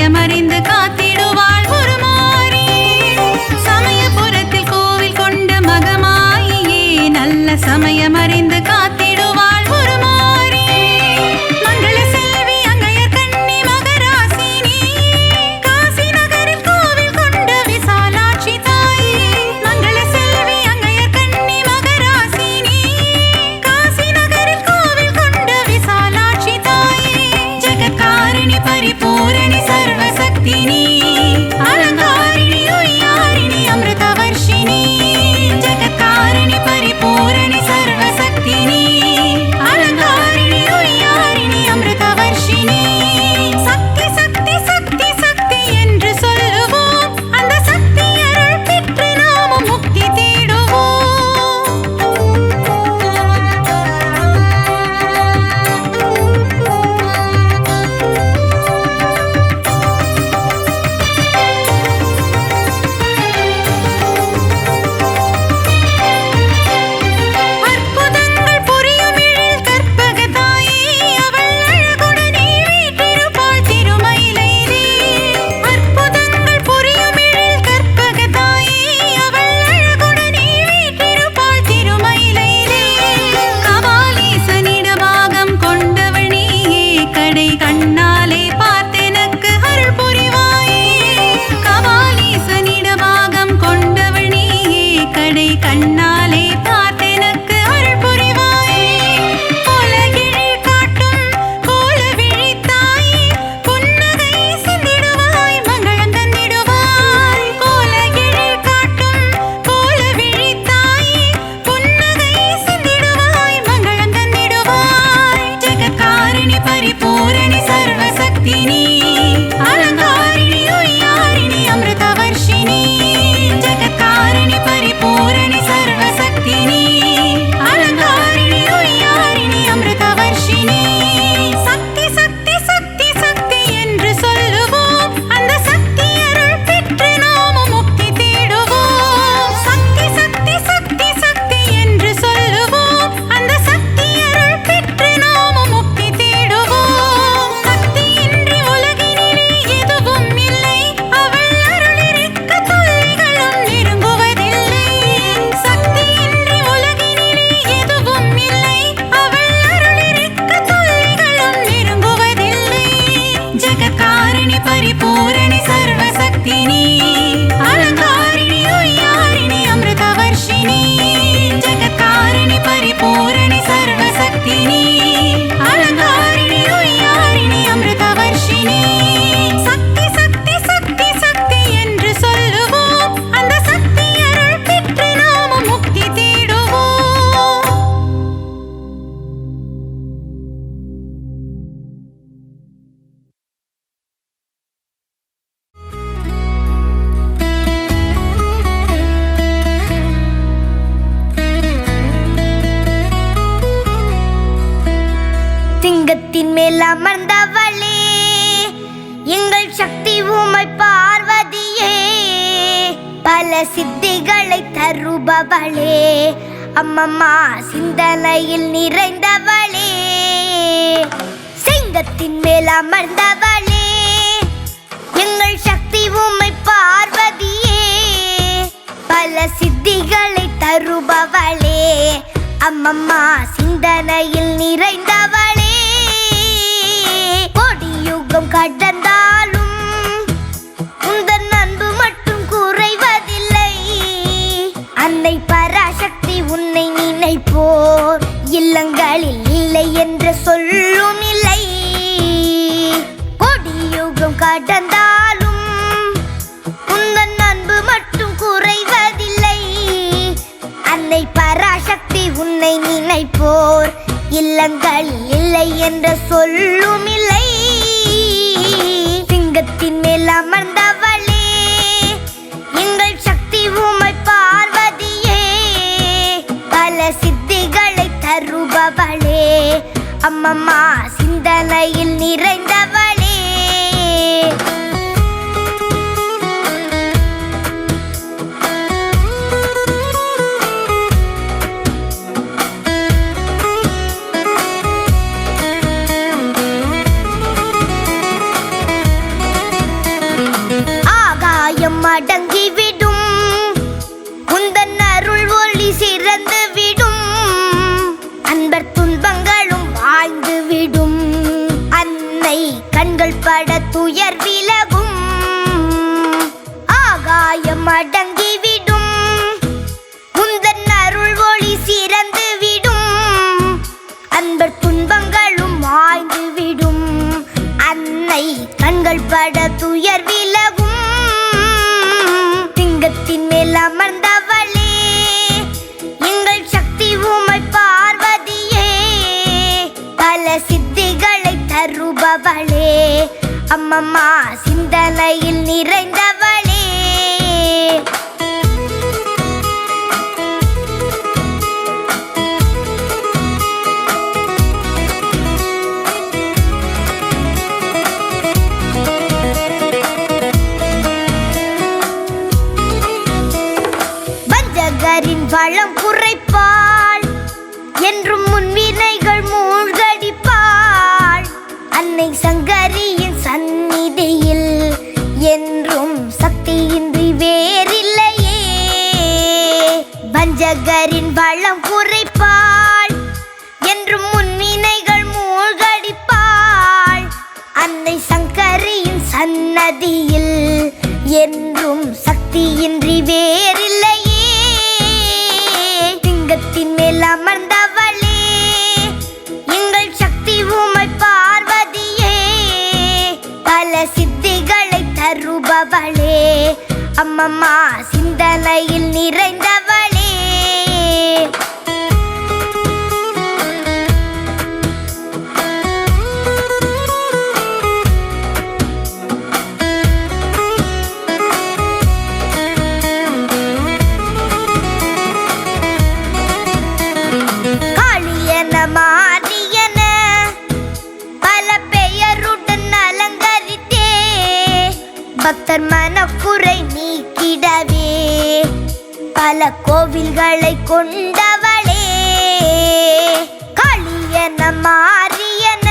சமயமறிந்து காத்திடுவாள் ஒரு மாறி. சமயபுரத்தில் கோவில் கொண்ட மகமாயியே நல்ல சமயமறிந்து காத்திடுவாள் ஒரு மாறி. மங்கள செல்வி அங்கையர் கண்ணி மகராசினி, காசி நகரில் கோவில் கொண்ட விசாலாட்சி தாயே. மங்கள செல்வி அங்கையர் கண்ணி மகராசினி, காசி நகரில் கோவில் கொண்ட விசாலாட்சி தாயே. ஜெகத்காரிணி பரிபூரணி சர்வசக்தினி, அலங்காரிணி உய்யாரிணி அமிர்தவர்ஷினி. ஜெகத்காரிணி பரிபூரணி சர்வசக்தினி, அலங்காரிணி உய்யாரிணி அமிர்தவர்ஷினி. சக்தி சக்தி சக்தி சக்தி என்று சொல்லுவோம், அந்த சக்தி அருள் பெற்று நாமும் முக்தி தேடுவோம். அற்புதங்கள் புரியும் எழில் கற்பகத்தாயே, அவள் அழகுடனே வீற்றிருப்பாள் திருமயிலையிலே. அற்புதங்கள் புரியும் எழில் கற்பகத்தாயே, அவள் அழகுடனே வீற்றிருப்பாள் திருமயிலையிலே. கபாலீசனிடபாகம் கொண்டவள் நீயே, கடை கண்ணாலே பார்த்தெனக்கு அருள் புரிவாயே. கபாலீசனிடபாகம் கொண்டவள் நீயே, கடை கண்ணாலே பார்த்தெனக்கு அருள் புரிவாயே. உலகிழில் காட்டும் கோலவிழித்தாயே, புன்னகை சிந்திடுவாய் மங்களம் தந்திடுவாய். உலகிழில் காட்டும் கோலவிழித்தாயே, புன்னகை சிந்திடுவாய் மங்களம் தந்திடுவாய். ஜெகத்காரிணி பரிபூரணி சர்வசக்தினி, அலங்காரிணி உய்யாரிணி அமிர்தவர்ஷினி. ஜெகத்காரிணி பரிபூரணி சர்வசக்தினி, அலங்காரிணி உய்யாரிணி அமிர்தவர்ஷினி. சக்தி சக்தி சக்தி சக்தி என்று சொல்லுவோம், அந்த சக்தி அருள் பெற்று நாமும் முக்தி தேடுவோம். சக்தி சக்தி சக்தி சக்தி என்று சொல்லுவோம், அந்த சக்தி அருள் பெற்று நாமும் முக்தி தேடுவோம். சக்தியின்றி உலகினிலே எதுவும் இல்லை, அவள் அருள் இருக்க தொல்லைகளும் நெருங்குவதில்லை. சக்தியின்றி உலகினிலே எதுவும் இல்லை, அவள் அருள் இருக்க தொல்லைகளும் நெருங்குவதில்லை. ஜெகத்காரிணி பரிபூரணி சர்வசக்தினி, அலங்காரிணி உய்யாரிணி அமிர்தவர்ஷினி. ஜெகத்காரிணி பரிபூரணி சர்வசக்தினி, அலங்காரிணி உய்யாரிணி அமிர்தவர்ஷினி. சக்தி சக்தி சக்தி சக்தி என்று சொல்லுவோம், அந்த சக்தி அருள் பெற்று நாமும் முக்தி தேடுவோம். சிங்கத்தின் மேல் அமர்ந்தவளே, எங்கள் சக்தி உமை பார்வதியே. பல சித்திகளை தருபவளே, அம்மம்மா சிந்தனையில் நிறைந்தவளே. சிங்கத்தின் மேல் அமர்ந்தவளே, எங்கள் சக்தி உமை பார்வதியே. பல சித்திகளை தருபவளே, அம்மம்மா சிந்தனையில் நிறைந்தவளே. கொடியுகம் கடந்தாலும் உந்தன் அன்பு மட்டும் குறைவதில்லை. அன்னை பராசக்தி உன்னை நினைப்போர் இல்லங்களில் இல்லை என்று சொல்லும் இல்லை. கொடியுகம் கடந்தாலும் உந்தன் அன்பு மட்டும் குறைவதில்லை. அன்னை பராசக்தி உன்னை நினைப்போர் இல்லங்களில் இல்லை என்று சொல்லும் இல்லை. சிங்கத்தின் மேல் அமர்ந்தவளே, எங்கள் சக்தி உமை பார்வதியே. பல சித்திகளை தருபவளே, அம்மம்மா சிந்தனையில் நிறைந்தவளே. கண்கள் பட துயர் விலகும், ஆகாயம் அடங்கிவிடும், உந்தன் அருள் ஒளி சிறந்து விடும், அன்பர் துன்பங்களும் மாய்ந்து விடும். அன்னை கண்கள் பட துயர் விலகும், சிங்கத்தின் மேல் அமர்ந்தவளே எங்கள் சக்தி உமை பார்வதியே, பல சித்திகளை தருபவளே, அம்மம்மா சிந்தனையில் நிறைந்தவளே. வஞ்சகரின் வளம் குறைப்பாள், என்றும் முன்வினைகள் மூழ்கடிப்பாள், அன்னை சங்கரியின் சந்நிதியில் என்றும் சக்தியின்றி வேறில்லையே. வஞ்சகரின் வளம் குறைப்பாள், என்றும் முன்வினைகள் மூழ்கடிப்பாள், அன்னை சங்கரியின் சன்னதியில் என்றும் சக்தியின்றி வேறில்லையே. சிங்கத்தின் மேல் அமர்ந்தவளே எங்கள் சக்தி உமை பார்வதியே, பல சித்திகளை தருபவளே, அம்மம்மா சிந்தனையில் நிறைந்தவளே. காளியன மாரியன பல பெயருடன் அலங்கரித்தே, பக்தர் மனக்குறை நீக்கிடவே பல கோவில்களை கொண்டவளே. காளியன மாரியன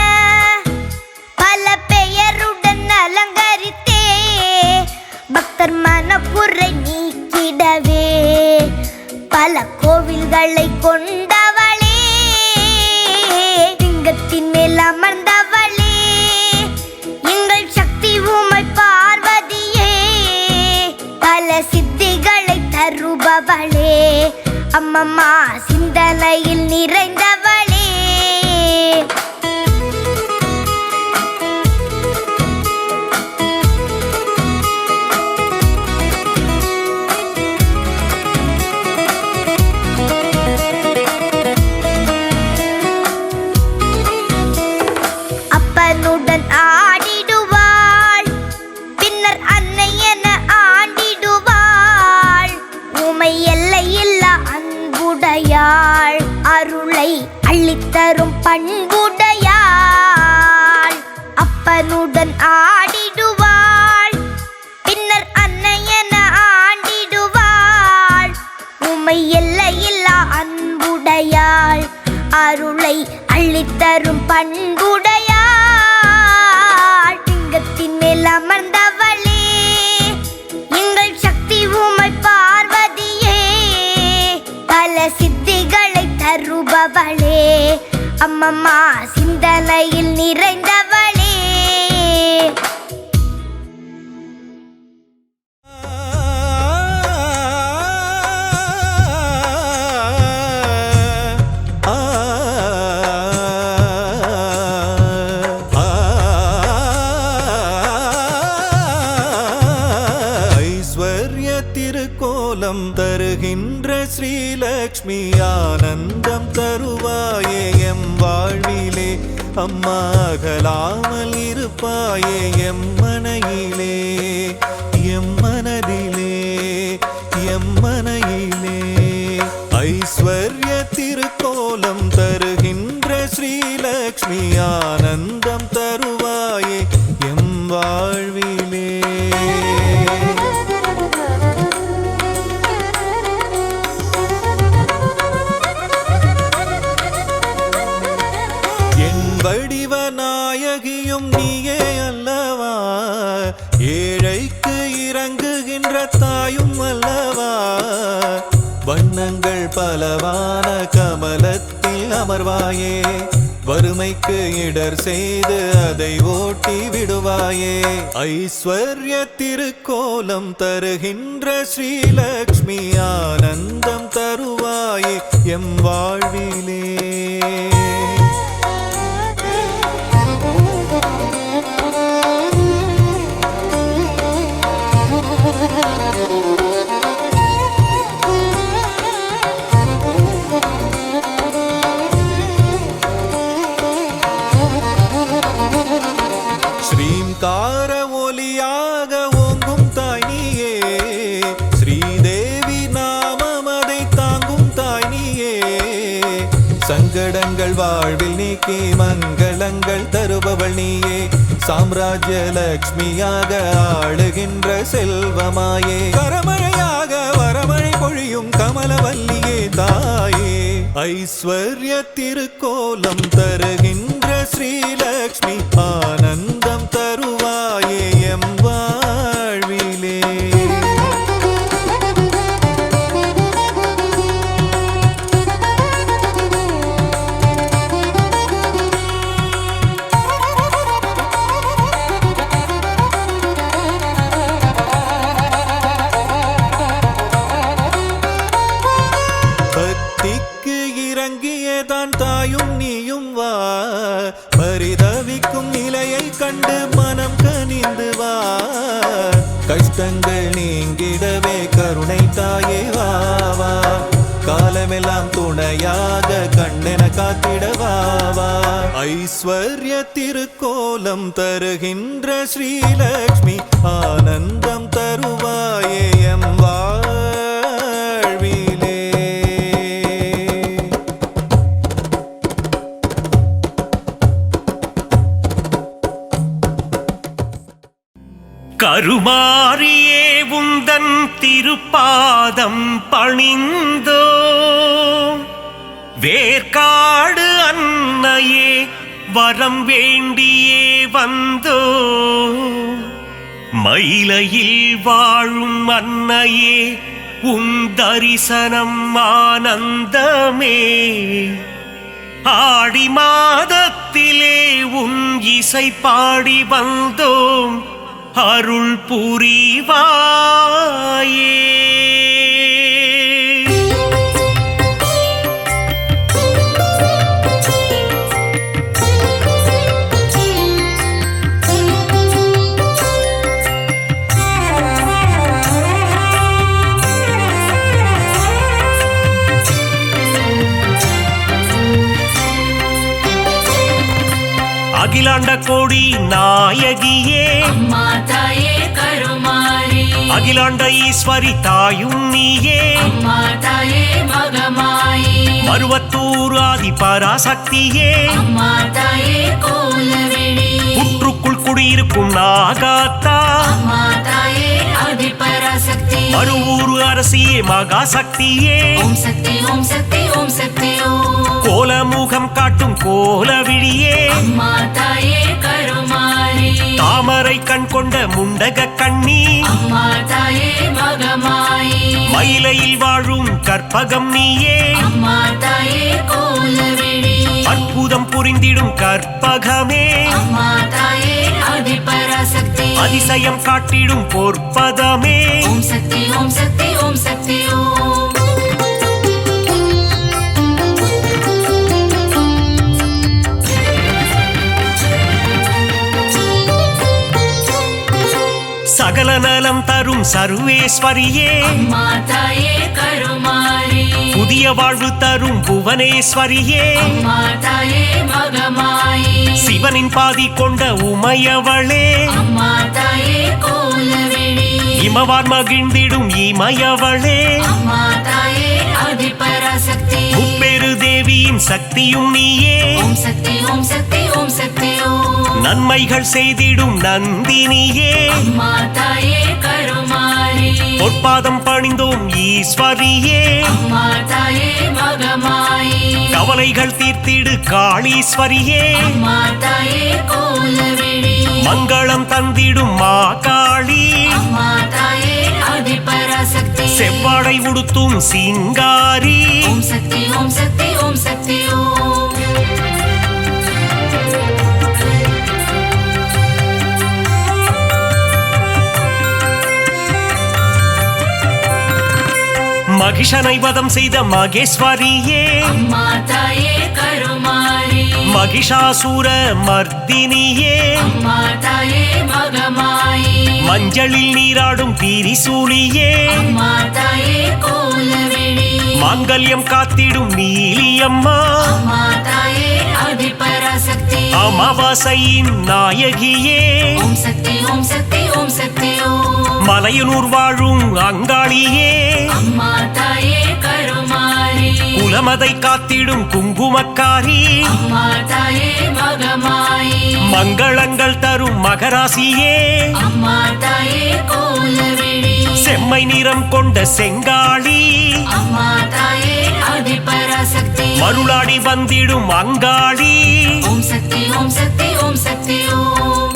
பல பெயருடன் அலங்கரித்தே, பக்தர் மனக்குறை நீக்கிடவே பல கோவில்களை கொண்டவளே. சிங்கத்தின் மேல் அமர்ந்தவளே எங்கள் சக்தி உமை பார்வதியே, பல சித்திகளை தருபவளே, அம்மம்மா சிந்தனையில் நிறைந்தவளே. அப்பனுடன் ஆடிடுவாள், பின்னர் அன்னை என ஆண்டிடுவாள், உமை எல்லையில்லா அன்புடையாள், அருளை அள்ளித்தரும் பண்புடையாள். அப்பனுடன் ஆடிடுவாள், பின்னர் அன்னை என ஆண்டிடுவாள், உமை எல்லையில்லா அன்புடையாள், அருளை அள்ளித்தரும் பண்புடையாள். சிங்கத்தின் மேல் அமர்ந்தவளே எங்கள் சக்தி உமை பார்வதியே, பல சித்திகளை தருபவளே, அம்மம்மா சிந்தனையில் நிறைந்தவளே. திருக்கோலம் தருகின்ற ஸ்ரீலக்ஷ்மி, ஆனந்தம் தருவாயே எம் வாழ்விலே, அம்மா அகலாமல் இருப்பாயே எம் மனையிலே, எம் மனதிலே, எம் மனையிலே. ஐஸ்வர்ய திருக்கோலம் தருகின்ற ஸ்ரீலக்ஷ்மி, ஆனந்தம் தருவாயே எம் வாழ்விலே. வடிவநாயகியும் நீயே அல்லவா, ஏழைக்கு இறங்குகின்ற தாயும் அல்லவா, வண்ணங்கள் பலவான கமலத்தில் அமர்வாயே, வறுமைக்கு இடர் செய்து அதை ஓட்டி விடுவாயே. ஐஸ்வர்ய திருக்கோலம் தருகின்ற ஸ்ரீலக்ஷ்மி ஆனந்தம் தருவாயே எம் வாழ்விலே. ஸ்ரீங்கார ஒலியாக ஓங்கும் தாய் நீயே, ஸ்ரீதேவி நாமம் அதை தாங்கும் தாய் நீயே. சங்கடங்கள் வாழ்வில் நீக்கி மங்களங்கள் தருபவள் நீயே. சாம்ராஜ்ய லக்ஷ்மியாக ஆளுகின்ற செல்வமாயே. கரமழையாக வரமழை பொழியும் கமலவல்லியே தாயே. ஐஸ்வர்ய திருக்கோலம் தருகின்ற ஸ்ரீலக்ஷ்மி ஆனந்தம் தருவாயே எம் வாழ்விலே. பக்திக்கு இறங்கியதான் தாயும் நீயும் வா. பரிதவிக்கும் நிலையை கண்டு மனம் கனிந்து வா. கஷ்டங்கள் நீங்கிடவே கருணை தாயே வா வா. காலமெல்லாம் துணையாக கண்ணென காத்திடவா வா. ஐஸ்வர்ய திருக்கோலம் தருகின்ற ஸ்ரீலக்ஷ்மி ஆனந்தம் தருவாயே எம் வாழ்விலே. கருமாரியே உந்தன் திருப்பாதம் பணிந்தோ, வேர்க்காடு அன்னையே வரம் வேண்டியே வந்தோ. மயிலையில் வாழும் அன்னையே உன் தரிசனம் ஆனந்தமே. ஆடி மாதத்திலே உன் இசை பாடி வந்தோம், அருள் புரிவாயே. அகிலாண்ட கோடி நாயகியே அம்மா தாயே கருமாரி. அகிலாண்ட ஈஸ்வரி தாயும் நீயே. அம்மா தாயே மகமாயி. மருவத்தூர் ஆதி பராசக்தியே. அம்மா தாயே கோலவிழி. புற்றுக்குள் குடியிருக்கும் நாகாத்தா. அம்மா தாயே ஆதிபராசக்தி. மருவூர் அரசியே மகாசக்தியே. ஓம் சக்தி ஓம் சக்தி ஓம் சக்தி ஓம். கோலமுகம் காட்டும் கோலவிழியே. அம்மா தாயே கருமாரி. தாமரை கண் கொண்ட முண்டக கண்ணி. அம்மா தாயே மகமாயி. மயிலையில் வாழும் கற்பகம் நீயே. அம்மா தாயே கோலவிழி. அற்புதம் புரிந்திடும் கற்பகமே. அம்மா தாயே ஆதிபராசக்தி. அதிசயம் காட்டிடும் பொற்பதமே. ஓம் சக்தி ஓம் சக்தி ஓம் சக்தி ஓம். சகல நலம் தரும் சர்வேஸ்வரியே. அம்மா தாயே கருமாரி. புதிய வாழ்வு தரும் புவனேஸ்வரியே. அம்மா தாயே மகமாயி. சிவனின் பாதி கொண்ட உமையவளே. அம்மா தாயே கோலவிழி. இமவார் மகிழ்ந்திடும் இமயவளே. அம்மா தாயே ஆதிபராசக்தி. முப்பெரு தேவியின் சக்தியும் நீயே. ஓம் சக்தி ஓம் சக்தி ஓம் சக்தி ஓம். நன்மைகள் செய்திடும் நந்தினியே. அம்மா தாயே கருமாரி. பொற்பாதம் பணிந்தோம் ஈஸ்வரியே. அம்மா தாயே மகமாயி. கவலைகள் தீர்த்திடு காளீஸ்வரியே. அம்மா தாயே கோலவிழி. மங்களம் தந்திடும் மாகாளி. அம்மா தாயே ஆதிபராசக்தி. செவ்வாடை உடுத்தும் சிங்காரி. ஓம் சக்தி ஓம் சக்தி ஓம் சக்தி ஓம். மகிஷனை வதம் செய்த மகேஸ்வரியே அம்மா தாயே கருமாரி மகிஷாசூர மர்தினியே அம்மா தாயே மகமாயி மஞ்சளில் நீராடும் திரிசூலியே அம்மா தாயே கோலவிழி மாங்கல்யம் காத்திடும் நீலியம்மா அம்மா தாயே ஆதிபராசக்தி அமாவாசையின் நாயகியே ஓம் சக்தி ஓம் சக்தி ஓம் சக்தி ஓம் மலையனூர் வாழும் அங்காளியே அம்மா தாயே கருமாரி குலமதை காத்திடும் குங்குமக்காரி அம்மா தாயே மகமாயி மங்களங்கள் தரும் மகராசியே அம்மா தாயே கோலவிழி செம்மை நிறம் கொண்ட செங்காளி அம்மா தாயே ஆதிபராசக்தி மருளாடி வந்திடும் அங்காளி ஓம் சக்தி ஓம் சக்தி ஓம் சக்தி ஓம்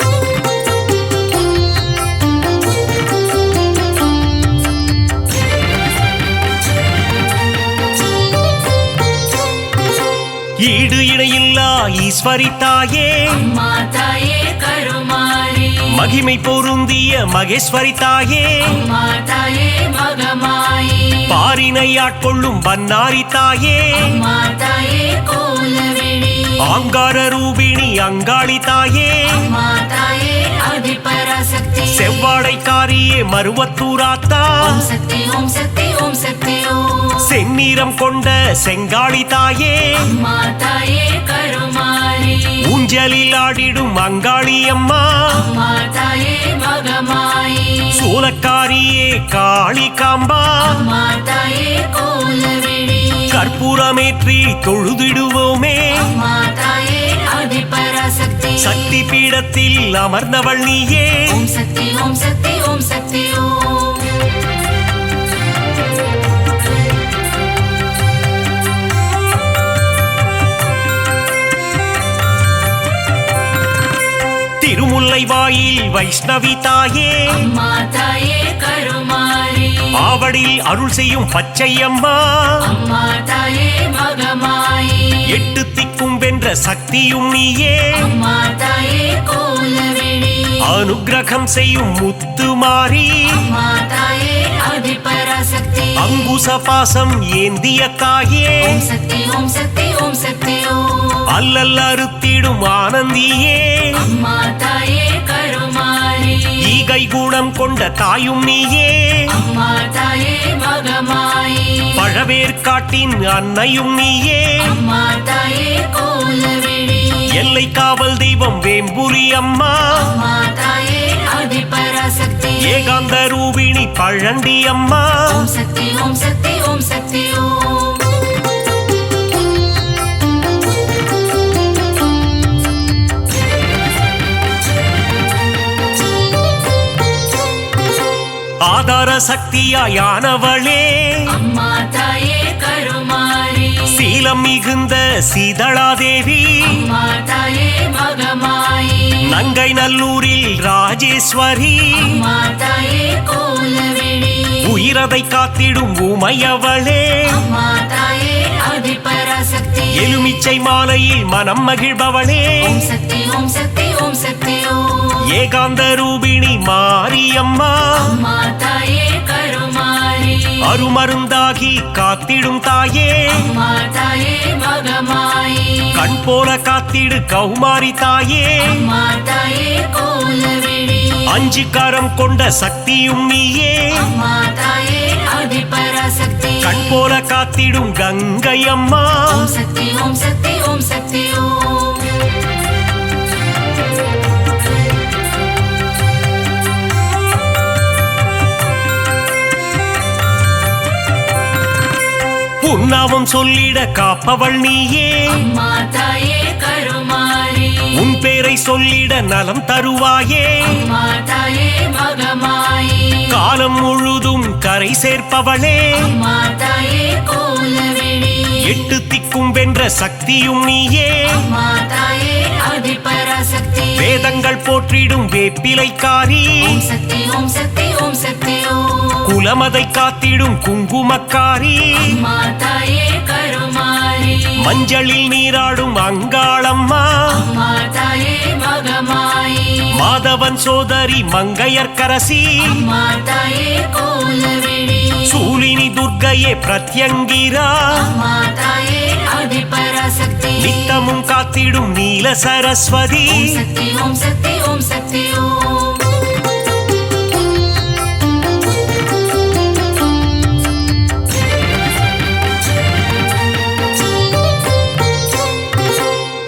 ஈடு இணையில்லா ஈஸ்வரி தாயே அம்மா தாயே கருமாரி மகிமை பொருந்திய மகேஸ்வரி தாயே அம்மா தாயே மகமாயி பாரினை ஆட்கொள்ளும் பன்னாரி தாயே அம்மா தாயே கோலவிழி ஆங்கார ரூபிணி அங்காளி தாயே அம்மா தாயே ஆதிபராசக்தி செவ்வாடைக்காரியே மருவத்தூராத்தா ஓம் சக்தி ஓம் சக்தி ஓம் சக்தி ஓம் செந்நிறம் கொண்ட செங்காளி தாயே அம்மா தாயே கருமாரி ஊஞ்சலில் ஆடிடும் அங்காளி அம்மா அம்மா தாயே மகமாயி சூலக்காரியே காளி காம்பா அம்மா தாயே கோலவிழி கற்பூரமேற்றி தொழுதிடுவோமே அம்மா தாயே ஆதிபராசக்தி சக்தி பீடத்தில் அமர்ந்தவள் நீயே ஓம் சக்தி ஓம் சக்தி ஓம் சக்தி ஓம் திருமுல்லை வாயில் வைஷ்ணவி தாயே அம்மா தாயே கருமாரி ஆவடில் அருள் செய்யும் பச்சையம்மா அம்மா தாயே மகமாயி எட்டு திக்கும் வென்ற சக்தியும் நீயே அம்மா தாயே கோலவிழி அனுக்கிரகம் செய்யும் முத்துமாரி அம்மா தாயே ஆதிபராசக்தி அங்குச பாசம் ஏந்திய தாயே ஓம் சக்தி ஓம் சக்தி ஓம் சக்தி ஓம் அல்லல் அறுத்திடும் ஆனந்தியே அம்மா தாயே கருமாரி ஈகை குணம் கொண்ட தாயும் நீயே அம்மா தாயே மகமாயி பழவேற்காட்டின் அன்னையும் நீயே அம்மா தாயே கோலவிழி எல்லை காவல் தெய்வம் வேம்புரி அம்மா அம்மா தாயே ஆதிபராசக்தி ஏகாந்த ரூபிணி பழண்டி அம்மா ஓம் சக்தி ஓம் சக்தி ஓம் சக்தி ஓம் ஆதார சக்தியாயானவளே அம்மா தாயே கருமாரி சீலம் மிகுந்த சீதளாதேவி அம்மா தாயே மகமாயி நங்கை நல்லூரில் ராஜேஸ்வரி அம்மா தாயே கோலவிழி உயிரதை காத்திடும் உமையவளே அம்மா தாயே ஆதிபராசக்தி எலுமிச்சை மாலையில் மனம் மகிழ்பவளே ஓம் சக்தி ஓம் சக்தி ஓம் சக்தி ஓம் ஏகாந்த ரூபிணி மாரியம்மா அம்மா தாயே கருமாரி அருமருந்தாகி காத்திடும் தாயே அம்மா தாயே மகமாயி கண் போல காத்திடு கௌமாரி தாயே அம்மா தாயே கோலவிழி அஞ்சு கரம் கொண்ட சக்தியும் நீயே அம்மா தாயே ஆதிபராசக்தி கண் போல காத்திடும் கங்கை அம்மா ஓம் சக்தி ஓம் சக்தி ஓம் சக்தி ஓம் உன்னாவும் சொல்லிட காப்பவள் நீயே அம்மா தாயே கருமாரி உன் பேரை சொல்லிட நலம் தருவாயே அம்மா தாயே மகமாயி காலம் முழுதும் கரை சேர்ப்பவளே அம்மா தாயே கோலவிழி எட்டு திக்கும் வென்ற சக்தியும் நீயே அம்மா தாயே ஆதிபராசக்தி வேதங்கள் போற்றிடும் வேப்பிலைக்காரி ஓம் சக்தி ஓம் சக்தி ஓம் சக்தி ஓம் குலமதை காத்திடும் குங்குமக்காரி அம்மா தாயே கருமாரி மஞ்சளில் நீராடும் அங்காளம்மா அம்மா தாயே மகமாயி மாதவன் சோதரி மங்கையர்க்கரசி அம்மா தாயே கோலவேணி சூலினி துர்க்கையே பிரத்யங்கிரா அம்மா தாயே ஆதிபராசக்தி நித்தமும் காத்திடும் நீல சரஸ்வதி ஓம் சக்தி ஓம் சக்தி ஓம் சக்தி ஓம்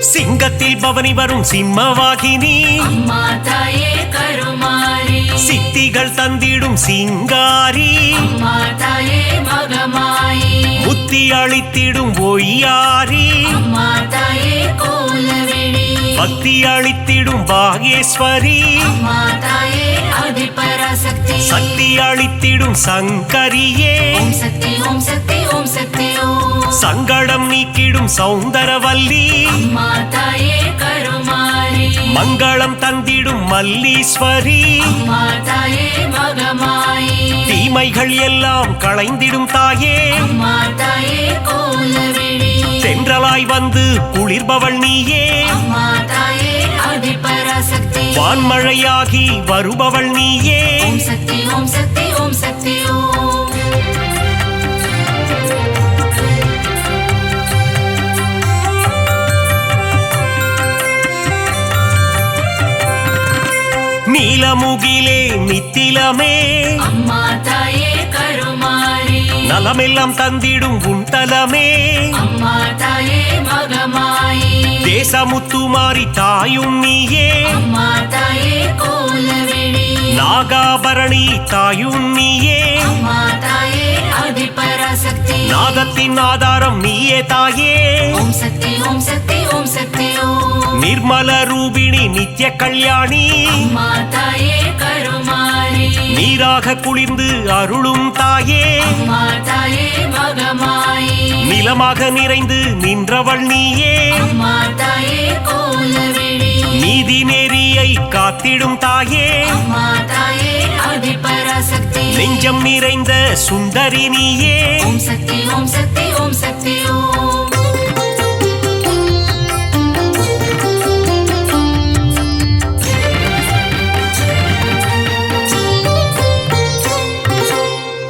சிங்கத்தில் பவனி வரும் சிம்மவாகினி அம்மா தாயே கருமாரி சித்திகள் தந்திடும் சிங்காரி அம்மா தாயே மகமாயி புத்தி அளித்திடும் ஒய்யாரி அம்மா தாயே கோலவேணி பக்தி அளித்திடும் பாகேஸ்வரி அம்மா தாயே ஆதிபராசக்தி சக்தி அளித்திடும் சங்கரியே ஓம் சக்தி ஓம் சக்தி ஓம் சக்தி ஓம் சங்கடம் நீக்கிடும் சௌந்தரவல்லி அம்மா தாயே கருமாரி மங்களம் தந்திடும் மல்லீஸ்வரி அம்மா தாயே மகமாயி தீமைகள் எல்லாம் களைந்திடும் தாயே அம்மா தாயே கோலவேணி தென்றலாய் வந்து குளிர்பவள் நீயே அம்மா தாயே ஆதிபராசக்தி வான்மழையாகி வருபவள் நீயே ஓம் சக்தி ஓம் சக்தி ஓம் சக்தி ஓம் நீலமுகிலே நித்திலமே அம்மா தாயே கருமாரி நலமெல்லாம் தந்திடும் குண்டலமே அம்மா தாயே மகமாயி தேசமுத்துமாரி தாயும் நீயே அம்மா தாயே கோலவேணி நாகாபரணி தாயும் நீயே அம்மா தாயே ஆதிபராசக்தி நாதத்தின் ஆதாரம் நீயே தாயே ஓம் சக்தி ஓம் சக்தி ஓம் சக்தி ஓம் நிர்மல ரூபிணி நித்ய கல்யாணி அம்மா தாயே கருமாரி நீராக குளிர்ந்து அருளும் தாயே அம்மா தாயே மகமாயி நிலமாக நிறைந்து நின்றவள் நீயே அம்மா தாயே கோலவேணி நீதி நெறியை காத்திடும் தாயே அம்மா தாயே ஆதிபராசக்தி நெஞ்சம் நிறைந்த சுந்தரி நீயே ஓம் சக்தி ஓம் சக்தி ஓம் சக்தி ஓம்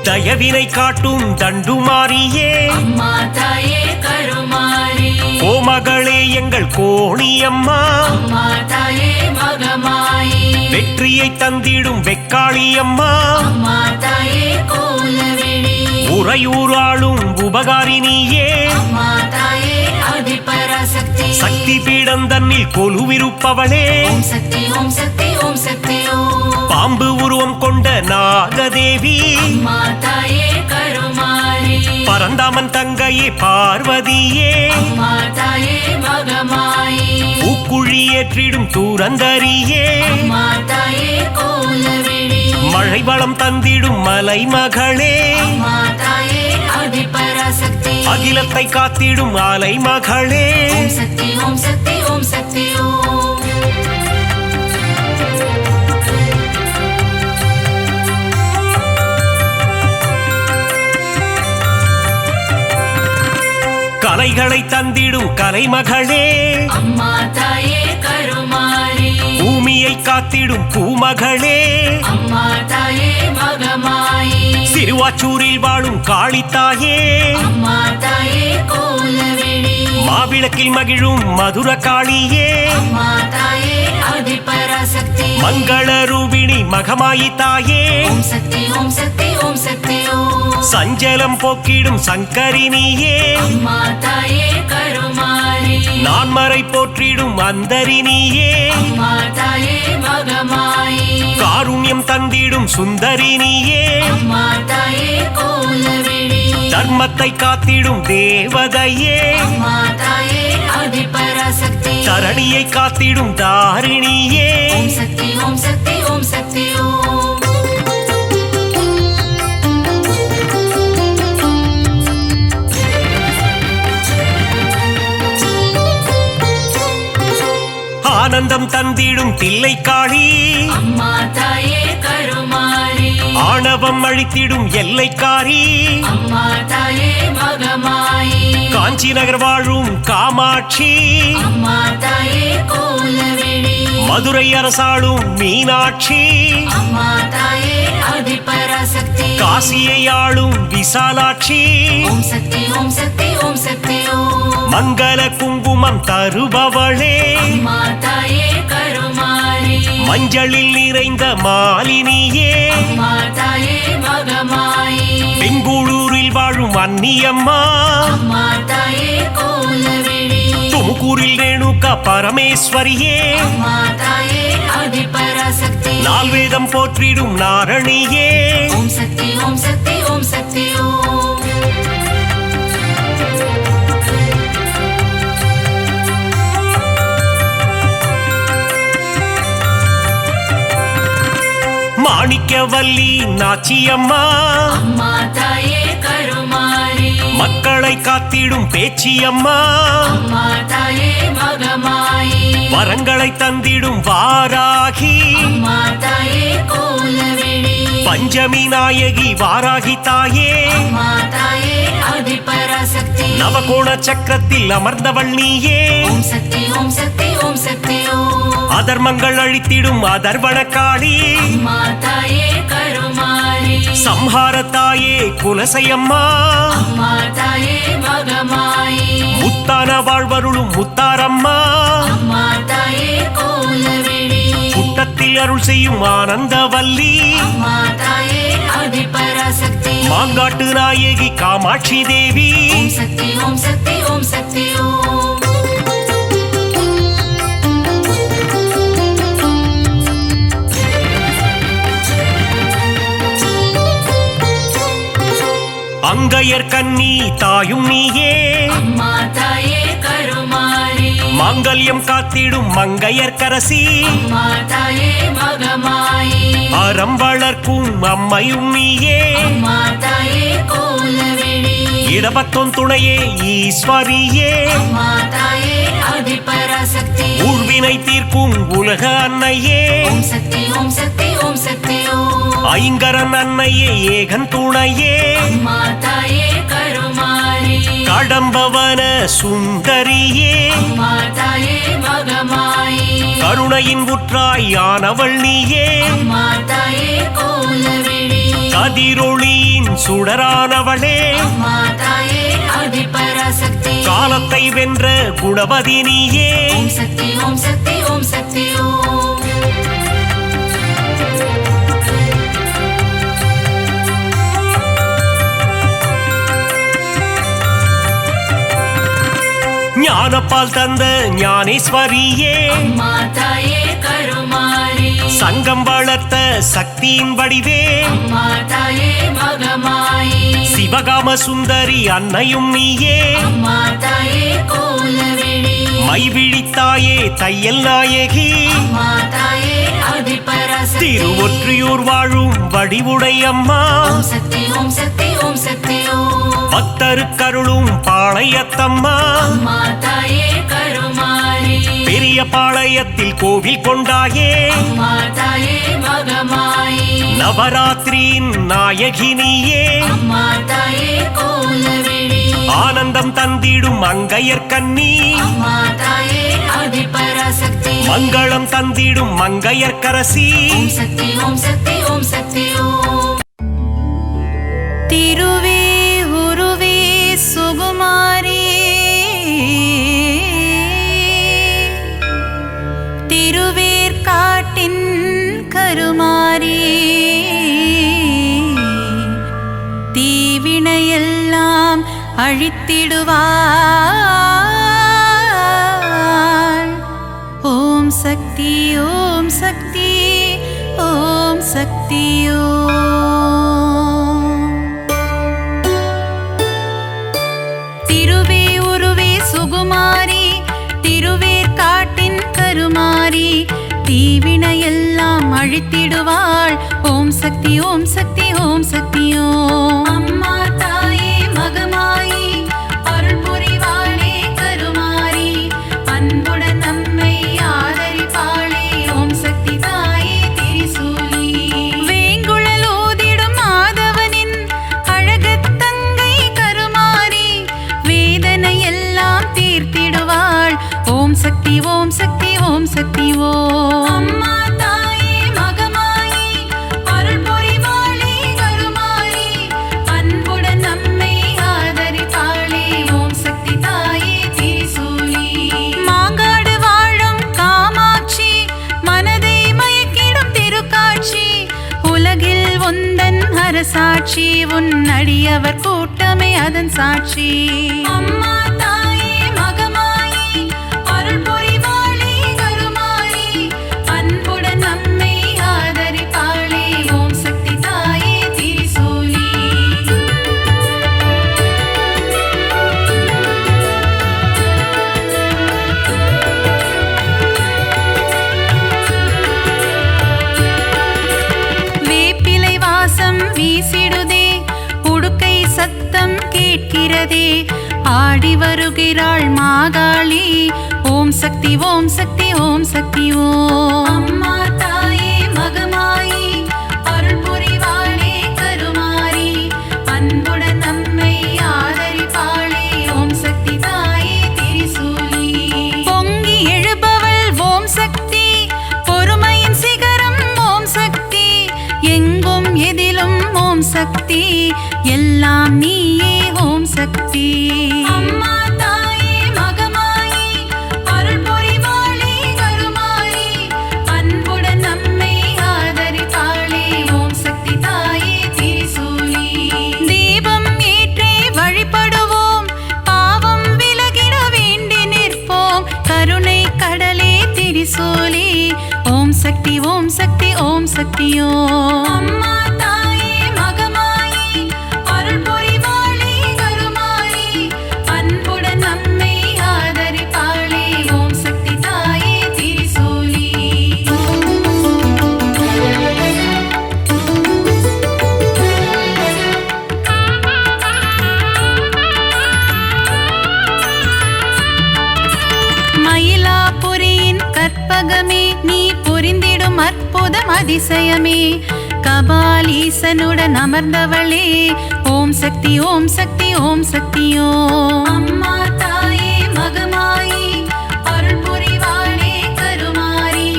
தயவினை காட்டும் தண்டுமாரியே அம்மா தாயே கருமாரி கோமகளே எங்கள் கோணியம்மா அம்மா தாயே மகமாயி வெற்றியை தந்திடும் வெக்காளியம்மா அம்மா தாயே கோலவேணி உறையூராளும் உபகாரினியே அம்மா தாயே ஆதிபராசக்தி சக்தி பீடம் தன்னில் கொலுவிருப்பவளே ஓம் சக்தி ஓம் சக்தி ஓம் சக்தி ஓம் பாம்பு உருவம் கொண்ட நாகதேவி அம்மா தாயே கருமாரி பரந்தாமன் தங்கையே பார்வதியே அம்மா தாயே மகமாயி பூக்குழி ஏற்றிடும் தூரந்தரியே அம்மா தாயே கோலவேணி மழை வளம் தந்திடும் மலைமகளே அம்மா தாயே ஆதிபராசக்தி அகிலத்தை காத்திடும் அலைமகளே ஓம் சக்தி ஓம் சக்தி ஓம் சக்தி ஓம் கலைகளை தந்திடும் கலைமகளே அம்மா தாயே கருமாரி பூமியை காத்திடும் பூமகளே அம்மா தாயே மகமாயி சிறுவாச்சூரில் வாழும் காளித்தாயே அம்மா தாயே கோலவேணி மாவிளக்கில் மகிழும் மதுர காளியே அம்மா தாயே ஆதிபராசக்தி மங்கள ரூபிணி மகமாயி தாயே ஓம் சக்தி ஓம் சக்தி ஓம் சக்தி ஓம் சஞ்சலம் போக்கிடும் சங்கரினியே அம்மா தாயே கருமாரி நான்மறை போற்றிடும் அந்தரினியே அம்மா தாயே மகமாயி காருண்யம் தந்திடும் சுந்தரினியே அம்மா தாயே கோலவேணி தர்மத்தை காத்திடும் தேவதையே அம்மா தாயே ஆதிபராசக்தி தரணியை காத்திடும் தாரிணியே ஓம் சக்தி ஓம் சக்தி ஓம் சக்தி ஓம் ஆனந்தம் தந்திடும் தில்லைக்காளி அம்மா தாயே கருமாரி ஆணவ சாபம் அழித்திடும் எல்லைக்காரி அம்மா தாயே மகமாயி காஞ்சி நகர் வாழும் காமாட்சி அம்மா தாயே கோலவிழி மதுரை அரசாளும் மீனாட்சி அம்மா தாயே ஆதிபராசக்தி காசியை ஆளும் விசாலாட்சி ஓம் சக்தி ஓம் சக்தி ஓம் சக்தி ஓம் மங்கள குங்குமம் தருபவளே அம்மா தாயே கருமாரி மஞ்சளில் நிறைந்த மாலினியே அம்மா தாயே மகமாயி பெங்களூரில் வாழும் அன்னியம்மா அம்மா தாயே கோலவிழி துமுக்கூரில் ரேணுகா பரமேஸ்வரியே அம்மா தாயே ஆதிபராசக்தி நால்வேதம் போற்றிடும் நாரணியே ஓம் சக்தி ஓம் சக்தி ஓம் சக்தி ஓம் மாணிக்கவல்லி நாச்சியம்மா அம்மா தாயே கருமாரி மக்களை காத்திடும் பேச்சியம்மா அம்மா தாயே மகமாயி வரங்களை தந்திடும் வாராகி அம்மா தாயே கோலவிழி பஞ்சமி நாயகி வாராகி தாயே அம்மா தாயே ஆதிபராசக்தி நவகோண சக்கரத்தில் அமர்ந்தவள் நீயே ஓம் சக்தி ஓம் சக்தி ஓம் சக்தி ஓம் அதர்மங்கள் அழித்திடும் அதர்வண காளி அம்மா தாயே கருமாரி சம்ஹார தாயே குலசையம்மா அம்மா தாயே மகமாயி முத்தான வாழ்வருளும் முத்தாரம்மா அம்மா தாயே கோலவிழி புட்டத்தில் அருள் செய்யும் ஆனந்தவல்லி அம்மா தாயே ஆதிபராசக்தி மாங்காட்டு நாயகி காமாட்சி தேவி ஓம் சக்தி ஓம் சக்தி ஓம் சக்தி ஓம் அங்கையர் கண்ணி தாயும் நீயே அம்மா தாயே கருமாரி மாங்கல்யம் காத்திடும் மங்கையர் கரசி அம்மா தாயே மகமாயி அறம் வளர்க்கும் அம்மையும் நீயே அம்மா தாயே கோலவிழி இடபத்தோன் துணையே ஈஸ்வரியே அம்மா தாயே ஆதிபராசக்தி ஊழ்வினை தீர்க்கும் உலக அன்னையே ஓம் சக்தி ஓம் சக்தி ஓம் சக்தி ஓம் ஐங்கரன் அன்னையே ஏகன் துணையே அம்மா தாயே கருமாரி கடம்பவன சுந்தரியே அம்மா தாயே மகமாயி கருணையின் உற்றாயானவள் நீயே அம்மா தாயே கோலவிழி கதிரொளியின் சுடரானவளே அம்மா தாயே ஆதிபராசக்தி காலத்தை வென்ற குணவதி நீயே ஓம் சக்தி ஓம் சக்தி ஓம் சக்தி ஓம் ஞானப்பால் தந்த ஞானேஸ்வரியே அம்மா தாயே கருமாரி சங்கம் வளர்த்த சக்தியின் வடிவே அம்மா தாயே மகமாயி சிவகாம சுந்தரி அன்னையும் நீயே அம்மா தாயே கோலவிழி மைவிழித்தாயே தையல் நாயகி அம்மா தாயே ஆதிபராசக்தி திருவொற்றியூர் வாழும் வடிவுடை அம்மா ஓம் சக்தி ஓம் சக்தி ஓம் சக்தி ஓம் பக்தருக்கருளும் பாளையத்தம்மா அம்மா தாயே கருமாரி பெரிய பாளையத்தில் கோவில் கொண்டாயே அம்மா தாயே மகமாயி நவராத்திரியின் நாயகினியே அம்மா தாயே கோலவிழி ஆனந்தம் தந்திடும் மங்கையர் கண்ணி அம்மா தாயே ஆதிபராசக்தி மங்களம் தந்திடும் மங்கையர் கரசி ஓம் சக்தி ஓம் சக்தி ஓம் சக்தி ஓம் திருவே உருவே சுகுமாரி திருவேற்காட்டின் கருமாரி தீவினையெல்லாம் அழித்திடுவாள் ஓம் சக்தி ஓம் சக்தி ஓம் சக்தி ஓம் திருவே உருவே சுகுமாரி திருவேற்காட்டின் கருமாரி தீவினையெல்லாம் அழித்திடுவாள் ஓம் சக்தி ஓம் சக்தி ஓம் சக்தி ஓம் அம்மா தாயே மகமாயி அருள் புரிவாளே கருமாரி அன்புடன் நம்மை ஆதரிப்பாளே ஓம் சக்தி தாயே திரிசூலி வேங்குழல் ஓதிடும் உந்தன் அரசாட்சி, உன் அடியவர் கூட்டமே அதன் சாட்சி. அம்மா தாயே மகமாயி, அருள் புரிவாளே கருமாரி, அன்புடன் நம்மை ஆதரிப்பாளே, ஓம் சக்தி தாயே திரிசூலி. வேப்பிலை வாசம் வீசிடுதே, உடுக்கை சத்தம் கேட்கிறதே, ஆடி வருகிறாள் மாகாளி, ஓம் சக்தி ஓம் சக்தி ஓம் சக்தி ஓம். அம்மா தாயே மகமாயி, அருள் புரிவாளே கருமாரி, அன்புடன் நம்மை ஆதரிப்பாளே, ஓம் சக்தி தாயே திரிசூலி. பொங்கி எழுபவள் ஓம் சக்தி, பொறுமையின் சிகரம் ஓம் சக்தி, எங்கும் எதிலும் ஓம் சக்தி, எல்லாம் நீயே ஓம் சக்தி. அம்மா தாயே மகமாயி, அருள் புரிவாளே கருமாரி, அன்புடன் நம்மை ஆதரிப்பாளே, ஓம் சக்தி தாயே திரிசூலி. தீபம் ஏற்றி வழிபடுவோம், பாவம் விலகிட வேண்டி நிற்போம், கருணை கடலே திரிசூலி, ஓம் சக்தி ஓம் சக்தி ஓம் சக்தியோ. அம்மா தாயே மகமாயி, அருள் புரிவாளே கருமாரி, அன்புடன் நம்மை ஆதரிப்பாளே, ஓம் சக்தி தாயே திரிசூலி. மயிலாபுரியின் கற்பகமே, நீ புரிந்திடும் அற்புதம் அதிசயமே, கபாலீசனுடன் அமர்ந்தவளே, ஓம் சக்தி ஓம் சக்தி ஓம் சக்தியோ. அம்மா தாயே மகமாயி, அருள் புரிவாளே கருமாரி,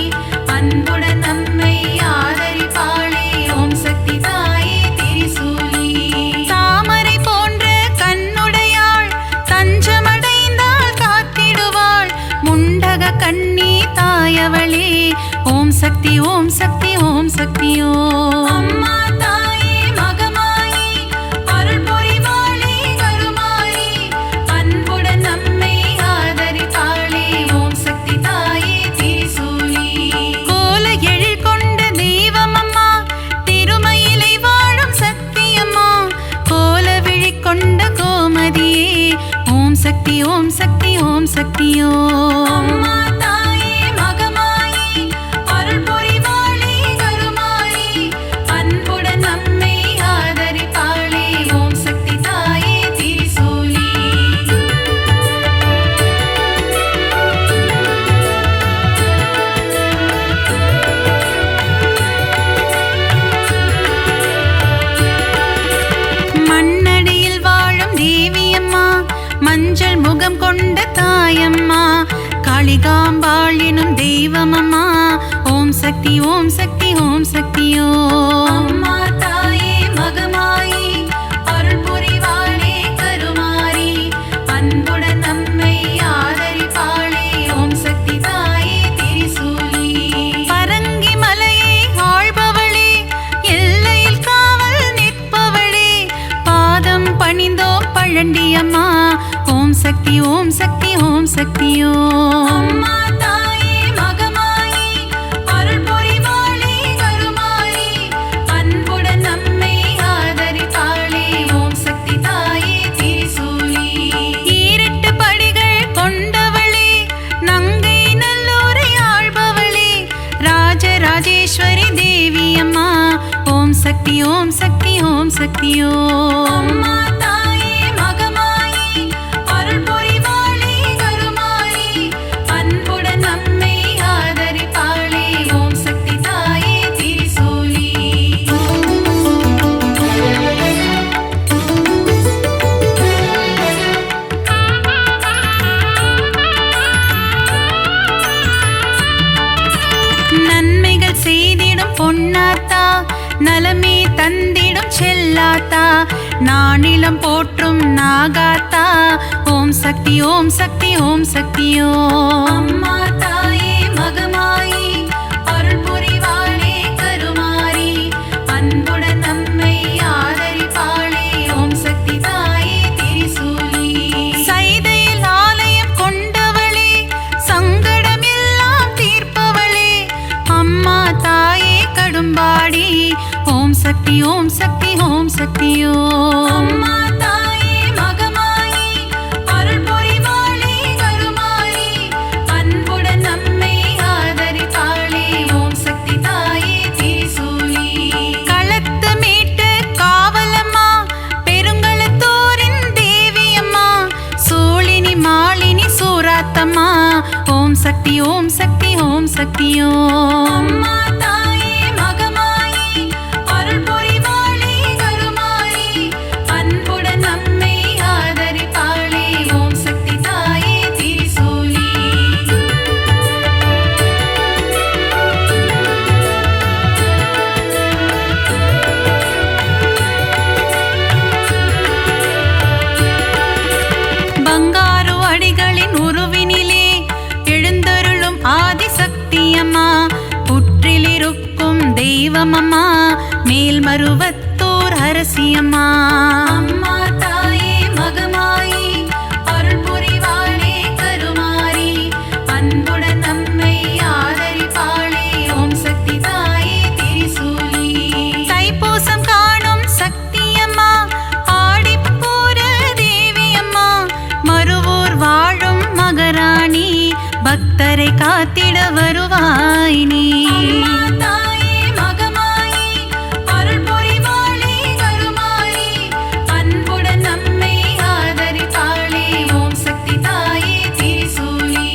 அன்புடன் நம்மை ஆதரிப்பாளே, ஓம் சக்தி தாயே திரிசூலி. தாமரை போன்ற கண்ணுடையாள், தஞ்சமடைந்தால் காத்திடுவாள், முண்டக கண்ணி தாயவளே, ஓம் சக்தி ஓம் சக்தி ஓம் சக்தியோ. அம்மா தாயே மகமாயி, அருள் புரிவாளே கருமாரி, அன்புடன் நம்மை ஆதரிப்பாளே, ஓம் சக்தி தாயே திரிசூலி. கோல எழில் கொண்ட தெய்வமம்மா, திருமயிலை வாழும் சக்தியம்மா, கோல விழி கொண்ட கோமதியே, ஓம் சக்தி ஓம் சக்தி ஓம் சக்தியோ. அம்மா தாயே மகமாயி, அருள் புரிவாளே கருமாரி, அன்புடன் நம்மை ஆதரிப்பாளே, ஓம் சக்தி தாயே திரிசூலி. மண்ணடியில் வாழும் தேவியம்மா, மஞ்சள் முகம் கொண்ட தாயம்மா, காளிகாம்பாள் எனும் தெய்வமம்மா, ஓம் சக்தி ஓம் சக்தி ஓம் சக்தியோ. அம்மா தாயே மகமாயி, அருள் புரிவாளே கருமாரி, அன்புடன் நம்மை ஆதரிப்பாளே, ஓம் சக்தி தாயே திரிசூலி. பரங்கி மலையை ஆள்பவளே, எல்லையில் காவல் நிற்பவளே, பாதம் பணிந்தோம் பழண்டியம்மா, ஓம் சக்தி ஓம் சக்தி ஓம் சக்தியோ. அம்மா தாயே மகமாயி, அருள் புரிவாளே கருமாரி, அன்புடன் நம்மை ஆதரிப்பாளே, ஓம் சக்தி தாயே திரிசூலி. ஈரெட்டு படிகள் கொண்டவளே, நங்கை நல்லூரை ஆள்பவளே, ராஜராஜேஸ்வரி தேவியம்மா, ஓம் சக்தி ஓம் சக்தி ஓம் சக்தியோ. அம்மா தாயே மகமாயி, அருள் புரிவாளே கருமாரி, அன்புடன் நம்மை ஆதரிப்பாளே, ஓம் சக்தி தாயே திரிசூலி. நன்மைகள் செய்திடும் பொன்னாத்தா, நலமே தந்திடும் செல்லாத்தா, நானிலம் போற்றும் நாகாத்தா, ஓம் சக்தி ஓம் சக்தி ஓம் சக்தியோ. அம்மா தாயே மகமாயி, அருள் புரிவாளே கருமாரி, அன்புடன் சக்தி ஓம் சக்தி ஓம் சக்தி ஓம். அம்மா தாயே மகமாயி அருள் புரிவாளே கருமாரி அன்புடன் நம்மை ஆதரிப்பாளே ஓம் சக்தி தாயே திரிசூலி. களத்து மீட்டு காவலம்மா பெருங்களத்தூரின் தேவியம்மா சூழினி மாலினி சூராத்தம்மா ஓம் சக்தி ஓம் சக்தி ஓம் சக்தி ஓம். அம்மா தாயே மகமாயி அருள் புரிவாளே கருமாரி அன்புடன் நம்மை ஆதரிப்பாளே ஓம் சக்தி தாயே திரிசூலி. பங்காரு அடிகளின் உருவினிலே எழுந்தருளும் ஆதிசக்தியம்மா புற்றிலிருக்கும் தெய்வமம்மா மேல்மருவத்தூர் அரசியம்மா. அம்மா தாயே மகமாயி அருள் புரிவாளே கருமாரி அன்புடன் நம்மை ஆதரிப்பாளே ஓம் சக்தி தாயே திரிசூலி. தைப்பூசம் காணும் சக்தியம்மா ஆடிப்பூர தேவியம்மா மருவூர் வாழும் மகராணி பக்தரை காத்திட வருவாய் நீ. அம்மா தாயே மகமாயி அருள் புரிவாளே கருமாரி அன்புடன் நம்மை ஆதரிப்பாளே ஓம் சக்தி தாயே திரிசூலி.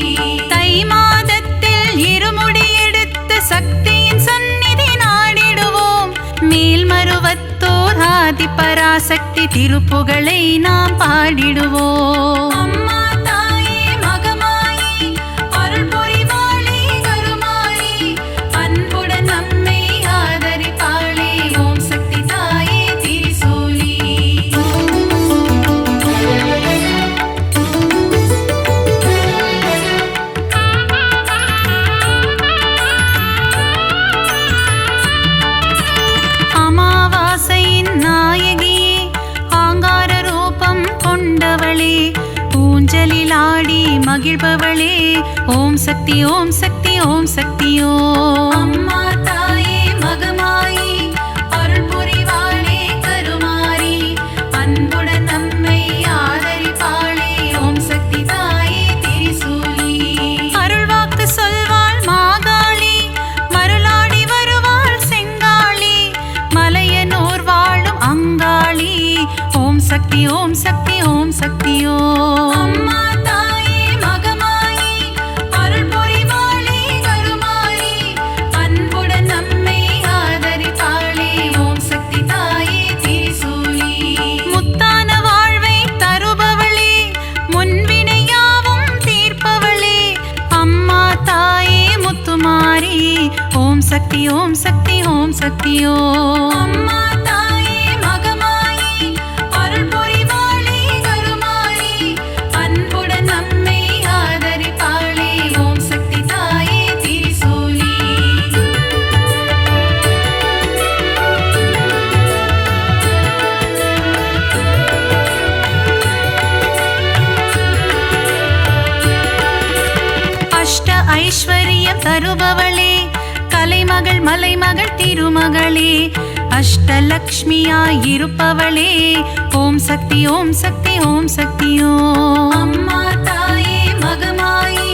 தை மாதத்தில் இருமுடி எடுத்து சக்தியின் சந்நிதி நாடிடுவோம் மேல்மருவத்தோர் ஆதி பராசக்தி திருப்புகழை நாம் பாடிடுவோம். அம்மா தாயே மகமாயி அருள் புரிவாளே கருமாரி அன்புடன் நம்மை ஆதரிப்பாளே ஓம் சக்தி தாயே திரிசூலி. அமாவாசையின் நாயகியே ஆங்கார ரூபம் கொண்டவளே ஊஞ்சலில் ஆடி மகிழ்பவளே ஓம் சக்தி ஓம் சக்தி ஓம் சக்தி ஓம். அம்மா தாயே மகமாயி அருள் புரிவாளே கருமாரி அன்புடன் நம்மை ஆதரிப்பாளே ஓம் சக்தி தாயே திரிசூலி. அருள்வாக்கு சொல்வாள் மாகாளி மருளாடி வருவாள் செங்காளி மலையனூர் வாழும் அங்காளி ஓம் சக்தி ஓம் சக்தி ஓம் சக்தி ஓம். அம்மா தாயே மகமாயி அருள் புரிவாளே கருமாரி அன்புடன் நம்மை ஆதரிப்பாளே ஓம் சக்தி தாயே திரிசூலி. முத்தான வாழ்வை தருபவளே முன்வினையாவும் தீர்ப்பவளே அம்மா தாயே முத்துமாரி ஓம் சக்தி ஓம் சக்தி ஓம் சக்தி ஓம். அம்மா தாயே மகமாயி அருள் புரிவாளே கருமாரி அன்புடன் நம்மை ஆதரிப்பாளே ஓம் சக்தி தாயே திரிசூலி. அஷ்ட ஐஸ்வர்யம் தருபவளே கலைமகள் மலைமகள் திருமகளே அஷ்டலக்ஷ்மியாய் இருப்பவளே ஓம் சக்தி ஓம் சக்தி ஓம் சக்தி ஓம். அம்மா தாயே மகமாயி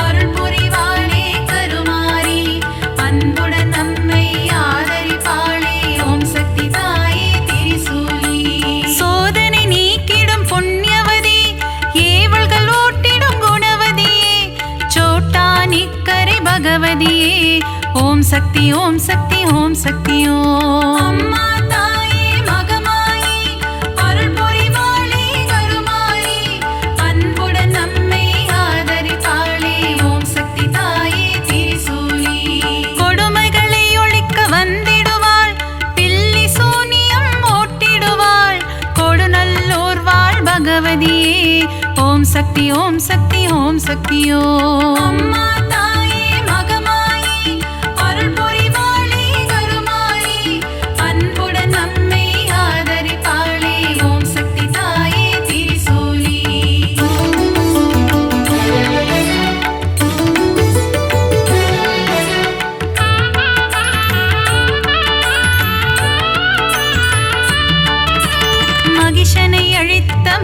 அருள் புரிவாளே கருமாரி அன்புடன் நம்மை ஆதரிப்பாளே ஓம் சக்தி தாயே திரிசூலி. சோதனை நீக்கிடும் புண்ணியவதி ஏவல்கள் ஓட்டிடும் குணவதியே சோட்டா நிக்கரை பகவதியே ஓம் சக்தி ஓம் சக்தி ஓம் சக்தி ஓம். அம்மா தாயே மகமாயி அருள் புரிவாளே கருமாரி அன்புடன் நம்மை ஆதரிப்பாளே ஓம் சக்தி தாயே திரிசூலி. கொடுமைகளை ஒழிக்க வந்திடுவாள் பில்லி சூனியம் ஓட்டிடுவாள் கொடுநல்லூர் வாழ் பகவதியே ஓம் சக்தி ஓம் சக்தி ஓம் சக்தி ஓம். அம்மா தாயே மகமாயி அருள் புரிவாளே கருமாரி அன்புடன் நம்மை ஆதரிப்பாளே ஓம் சக்தி தாயே திரிசூலி.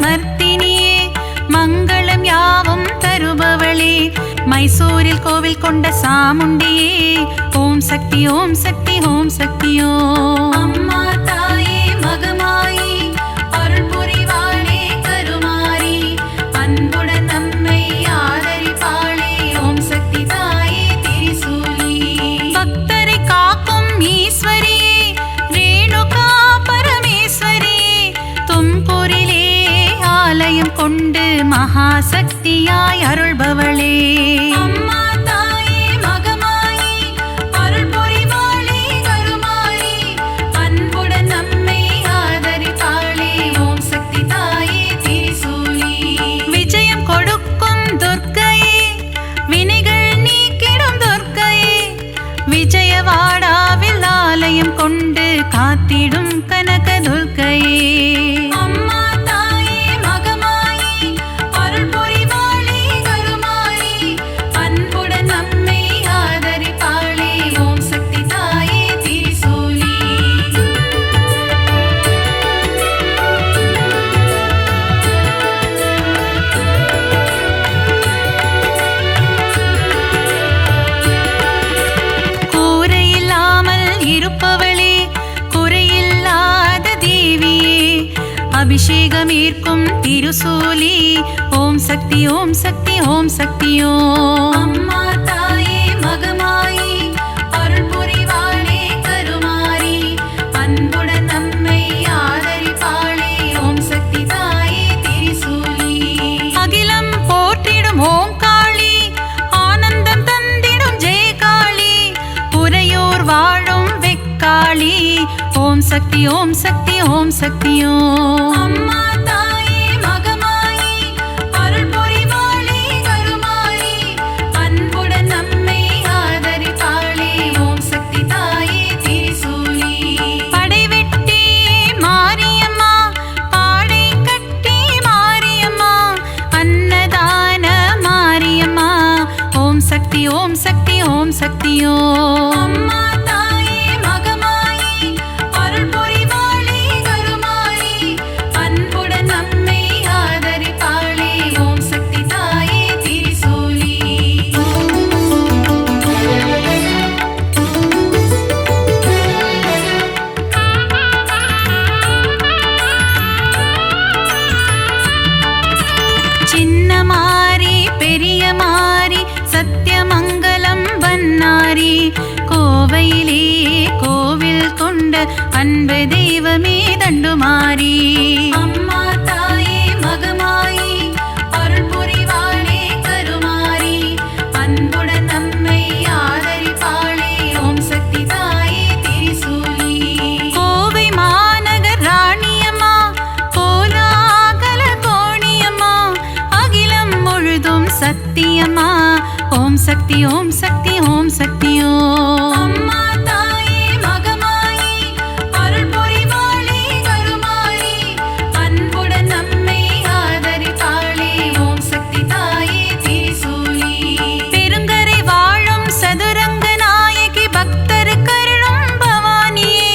மர்த்தினியே மங்களம் யாவும் தருபவளே மைசூரில் கோவில் கொண்ட சாமுண்டியே ஓம் சக்தி ஓம் சக்தி ஓம் சக்தியோ அம்மா தாயே மகமாயி அருள் புரிவாளே கருமாரி அன்புடன் நம்மை ஆதரிப்பாளே ஓம் சக்தி தாயே திரிசூலி பக்தரை காக்கும் ஈஸ்வரியே ரேணுகா பரமேஸ்வரியே தும்பூரிலே ஆலயம் கொண்டு மகாசக்தியாய் அருள்பவளே அம்மா தாயே மகமாயி அருள் புரிவாளே கருமாரி அன்புடன் நம்மை ஆதரிப்பாளே ஓம் சக்தி தாயே திரிசூலி விஜயம் கொடுக்கும் துர்க்கையே வினைகள் நீக்கிடும் துர்க்கையே விஜயவாடாவில் ஆலயம் கொண்டு காத்திடும் கனக துர்க்கையே அம்மா தாயே மகமாயி அருள் புரிவாளே கருமாரி அன்புடன் நம்மை ஆதரிப்பாளே ஓம் சக்தி தாயே திரிசூலி கூரையில்லாமல் இருப்பவளே குறையில்லாத தேவியே அபிஷேகம் ஈர்க்கும் திருசூலி ஓம் சக்தி ஓம் சக்தி ஓம் சக்தியோ அம்மா தாயே மகமாயி அருள் புரிவாளே கருமாரி அன்புடன் நம்மை ஆதரிப்பாளே ஓம் சக்தி தாயே திரிசூலி அகிலம் போற்றிடும் ஓம் காளி ஆனந்தம் தந்திடும் ஜெய காளி புரையூர் வாழும் வெக்காளி ஓம் சக்தி ஓம் சக்தி ஓம் சக்தியோ அம்மா தாயே மகமாயி அருள் புரிவாளே கருமாரி அன்புடன் நம்மை ஆதரிப்பாளே ஓம் சக்தி தாயே திரிசூலி படைவெட்டி மாரியம்மா பாடை கட்டி மாரியம்மா அன்னதான மாரியம்மா ஓம் சக்தி ஓம் சக்தி ஓம் சக்தியோ அம்மா தாயே மகமாயி அருள் புரிவாளே கருமாரி அன்புடன் நம்மை ஆதரிப்பாளே ஓம் சக்தி தாயே திரிசூலி சின்ன மாரி பெரிய மாரி சத்தியமங்கலம் பன்னாரி கோவையிலே கோவில் கொண்ட அன்பு தெய்வமே தண்டுமாரி அம்மா தாயே மகமாயி அருள் புரிவாளே கருமாரி அன்புடன் நம்மை ஆதரிப்பாளே ஓம் சக்தி தாயே திரிசூலி கோவை மாநகர் ராணியம்மா கோலாகல கோணியம்மா அகிலம் முழுதும் சத்தியம்மா ஓம் சக்தி ஓம் சக்தி ஓம் சக்தியோ அம்மா தாயே மகமாயி அருள் புரிவாளே கருமாரி அன்புடன் நம்மை ஆதரிப்பாளே ஓம் சக்தி தாயே திரிசூலி பெருங்கரை வாழும் சதுரங்க நாயகி பக்தர் கருளும் பவானியே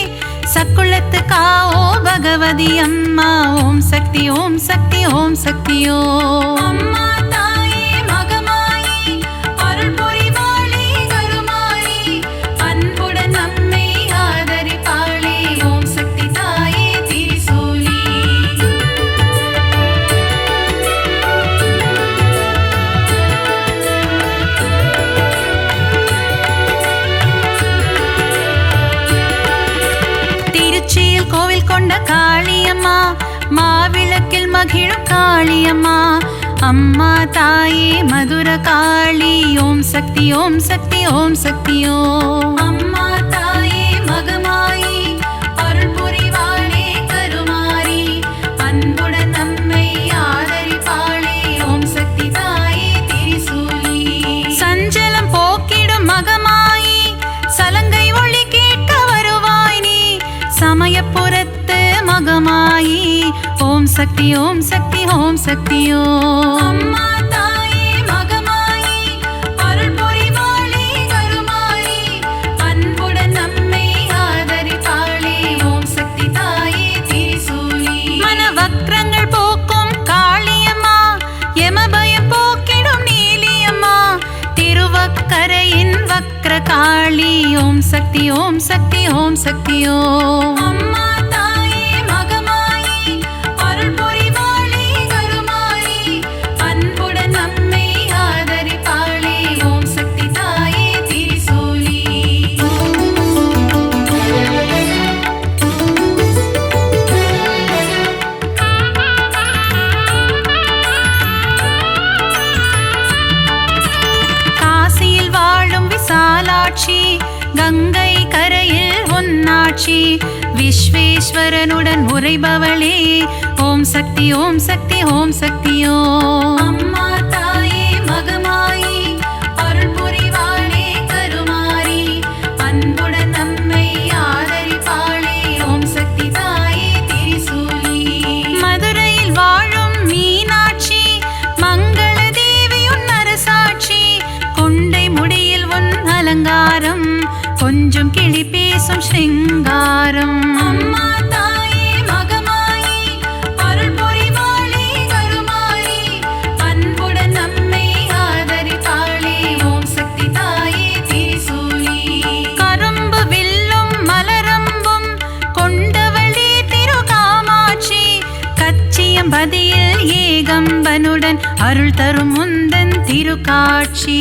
சக்குளத்து காவோ பகவதி அம்மா ஓம் சக்தி ஓம் சக்தி ஓம் சக்தியோ அம்மா தாயே மகமாயி அருள் புரிவாளே கருமாரி அன்புடன் நம்மை ஆதரிப்பாளே ஓம் சக்தி தாயே திரிசூலி திருச்சியில் கோவில் கொண்ட காளியம்மா மாவிளக்கில் மகிழும் காளியம்மா அம்மா தாயே மதுர காளி ஓம் சக்தி ஓம் சக்தி ஓம் சக்தியோ அம்மா தாயே மகமாயி அருள் புரிவாளே கருமாரி அன்புடன் நம்மை ஆதரிப்பாளே ஓம் சக்தி தாயே திரிசூலி சஞ்சலம் போக்கிடும் மகமாயி சலங்கை ஒளி கேட்க வருவாய் நீ சமயபுரத்து மகமாயி ஓம் சக்தி ஓம் சக்தி ஓம் சக்தியோ அம்மா தாயே மகமாயி அருள் புரிவாளே கருமாரி அன்புடன் நம்மை ஆதரிப்பாளே ஓம் சக்தி தாயே திரிசூலி மனவக்ரங்கள் போக்கும் ஓம் சக்தி ஓம் சக்தி ஓம் சக்தி ஓம். அம்மா தாயே மகமாயி அருள் புரிவாளே கருமாரி அன்புடன் நம்மை ஆதரிப்பாளே ஓம் சக்தி தாயே திரிசூலி. காசியில் வாழும் விசாலாட்சி கங்கை கரையில் உன்னாட்சி விஸ்வேஸ்வரனுடன் உரைபவளே ஓம் சக்தி ஓம் சக்தி ஓம் சக்தி ஓம். அம்மா தாயே மகமாயி அருள் புரிவாளே கருமாரி அன்புடன் நம்மை ஆதரிப்பாளே ஓம் சக்தி தாயே திரிசூலி. மதுரையில் வாழும் மீனாட்சி மங்கள தேவியுன் அரசாட்சி கொண்டை முடியில் உன் அலங்காரம் கொஞ்சம் கிளி பேசும் சிங்காரம். அம்மா தாயே மகமாயி அருள் புரிவாளே கருமாரி அன்புடன் நம்மை ஆதரிப்பாளே ஓம் சக்தி தாயே திரிசூலி. கரும்பு வில்லும் மலரம்பும் கொண்டவளே திருகாமாட்சி கச்சியம்பதியில் ஏகம்பனுடன் அருள் தரும் முந்தன் திருக்காட்சி.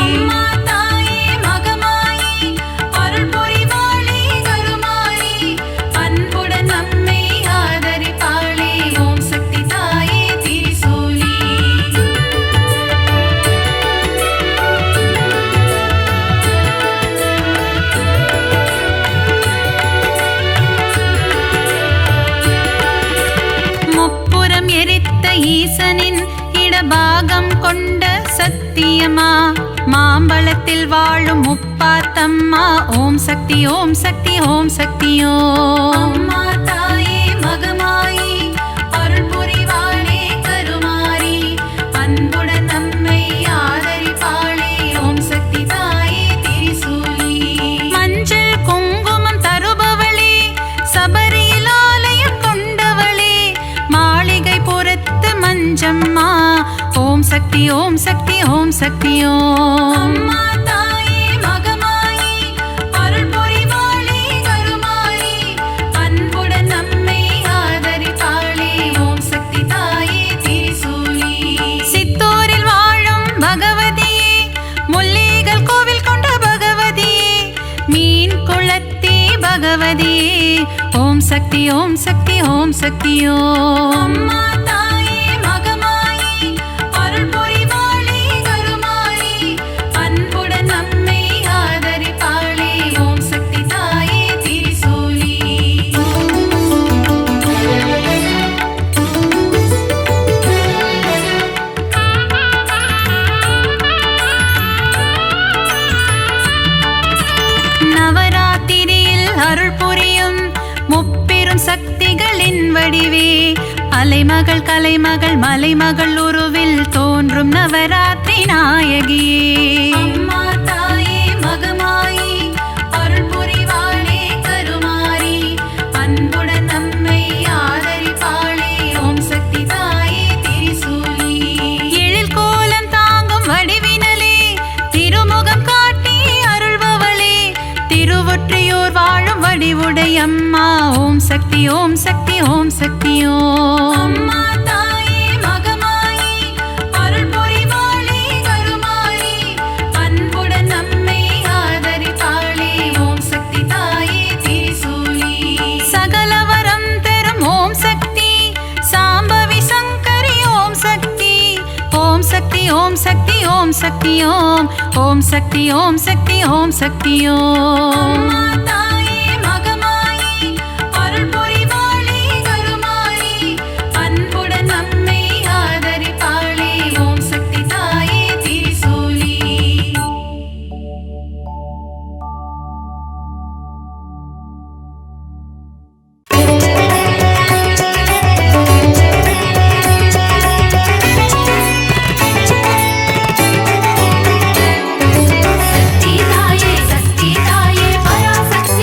அம்மா தாயே மகமாயி அருள் புரிவாளே கருமாரி அன்புடன் நம்மை ஆதரிப்பாளே ஓம் சக்தி தாயே திரிசூலி. முப்புறம் எரித்த ஈசனின் இடபாகம் கொண்ட சத்தியமா மாம்பழத்தில் வாழும் முப்பாத்தம்மா ஓம் சக்தி ஓம் சக்தி ஓம் சக்தி ஓம். அம்மா தாயே மகமாயி அருள் புரிவாளே கருமாரி அன்புடன் நம்மை ஆதரிப்பாளே ஓம் சக்தி தாயே திரிசூலி. மஞ்சள் குங்குமம் தருபவளே சபரியில் ஆலயம் கொண்டவளே மாளிகை புறத்து மஞ்சம்மா ஓம் சக்தி ஓம் சக்தி ஓம் சக்தி ஓம். அம்மா தாயே மகமாயி அருள் புரிவாளே கருமாரி அன்புடன் நம்மை ஆதரிப்பாளே ஓம் சக்தி தாயே திரிசூலி. சித்தூரில் வாழும் பகவதியே முல்லைகள் கோவில் கொண்ட பகவதியே மீன் குளத்தே பகவதியே ஓம் சக்தி ஓம் சக்தி ஓம் சக்தி ஓம். அம்மா தாயே மகமாயி அருள் புரிவாளே கருமாரி அன்புடன் நம்மை ஆதரிப்பாளே ஓம் சக்தி தாயே திரிசூலி. நவராத்திரியில் அருள் புரியும் முப்பெரும் சக்திகளின் வடிவே அலைமகள் கலைமகள் மலைமகள் உருவில் தோன்றும் நவராத்திரி நாயகியே. அம்மா தாயே மகமாயி அருள் புரிவாளே கருமாரி அன்புடன் நம்மை ஆதரிப்பாளே ஓம் சக்தி தாயே திரிசூலி. எழில் கோலம் தாங்கும் வடிவினலே திருமுகம் காட்டி அருள்பவளே திருவொற்றியூர் வாழும் வடிவுடையம்மா ஓம் சக்தி ஓம் சக்தி ஓம் சக்தி ஓம். அம்மா தாயே மகமாயி அருள் புரிவாளே கருமாரி அன்புடன் நம்மை ஆதரிப்பாளே ஓம் சக்தி தாயே திரிசூலி. சகலவரம் தரும் ஓம் சக்தி சாம்பவி சங்கரி ஓம் சக்தி ஓம் சக்தி ஓம் சக்தி ஓம் சக்தி ஓம் ஓம் சக்தி ஓம் சக்தி ஓம் சக்தி ஓம். அம்மா தாயே மகமாயி அருள் புரிவாளே கருமாரி அன்புடன் நம்மை ஆதரிப்பாளே ஓம் சக்தி தாயே திரிசூலி. சக்தி தாயே பராசக்தி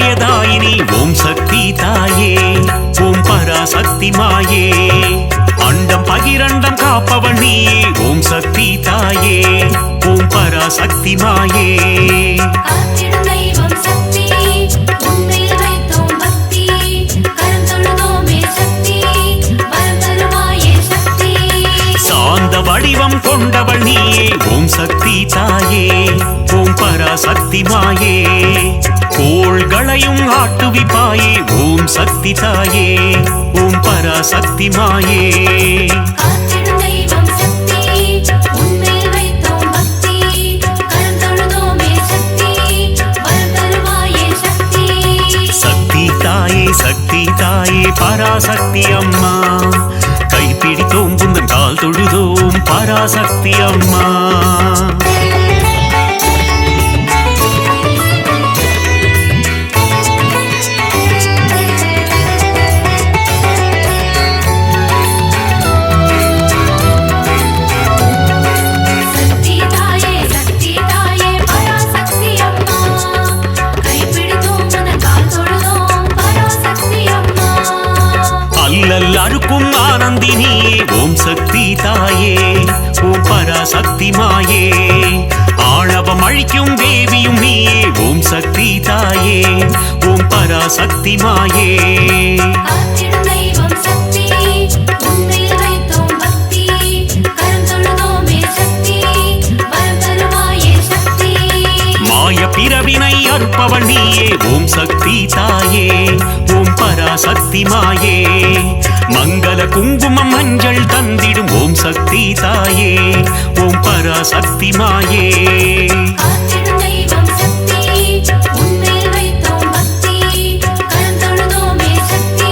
அபயதாயினி ஓம் சக்தி தாயே ஓம் பராசக்தி மாயே அண்டம் பகிரண்டம் காப்பவள் நீயே ஓம் சக்தி தாயே ஓம் பராசக்தி மாயே காத்திடும் தெய்வம் சக்தி உன்மேல் வைத்தோம் பக்தி கரம் தொழுதோமே சக்தி வரம் தருவாயே சக்தி சாந்த வடிவம் கொண்டவள் நீயே ஓம் சக்தி தாயே ஓம் பராசக்தி மாயே கோள்களையும் ஆட்டுவிப்பாயே ஓம் சக்தி தாயே ஓம் பராசக்தி மாயே காத்திடும் தெய்வம் சக்தி உன்மேல் வைத்தோம் பக்தி கரம் தொழுதோமே சக்தி வரம் தருவாயே சக்தி சக்தி தாயே பராசக்தி அம்மா கைப்பிடித்தோம் புந்தன் கால் தொழுதோம் பராசக்தி அம்மா சக்தி தாயே பராசக்தி அம்மா கைப்பிடித்தோம் உனது கால் தொழுதோம் பராசக்தி அம்மா அல்லல் அறுக்கும் ஆனந்தினியே ஓம் சக்தி தாயே ஓம் பராசக்தி மாயே ஆணவம் அழிக்கும் தேவியும் நீயே ஓம் சக்தி தாயே ஓம் பராசக்தி மாயே காத்திடும் தெய்வம் சக்தி உன்மேல் வைத்தோம் பக்தி கரம் தொழுதோமே சக்தி வரம் தருவாயே சக்தி மாய பிறவினை அறுப்பவள் நீயே ஓம் சக்தி தாயே ஓம் பராசக்தி மாயே மங்கள குங்குமம் மஞ்சள் தந்திடும் ஓம் சக்தி தாயே ஓம் பராசக்தி மாயே காத்திடும் தெய்வம் சக்தி உன்மேல் வைத்தோம் பக்தி கரம் தொழுதோமே சக்தி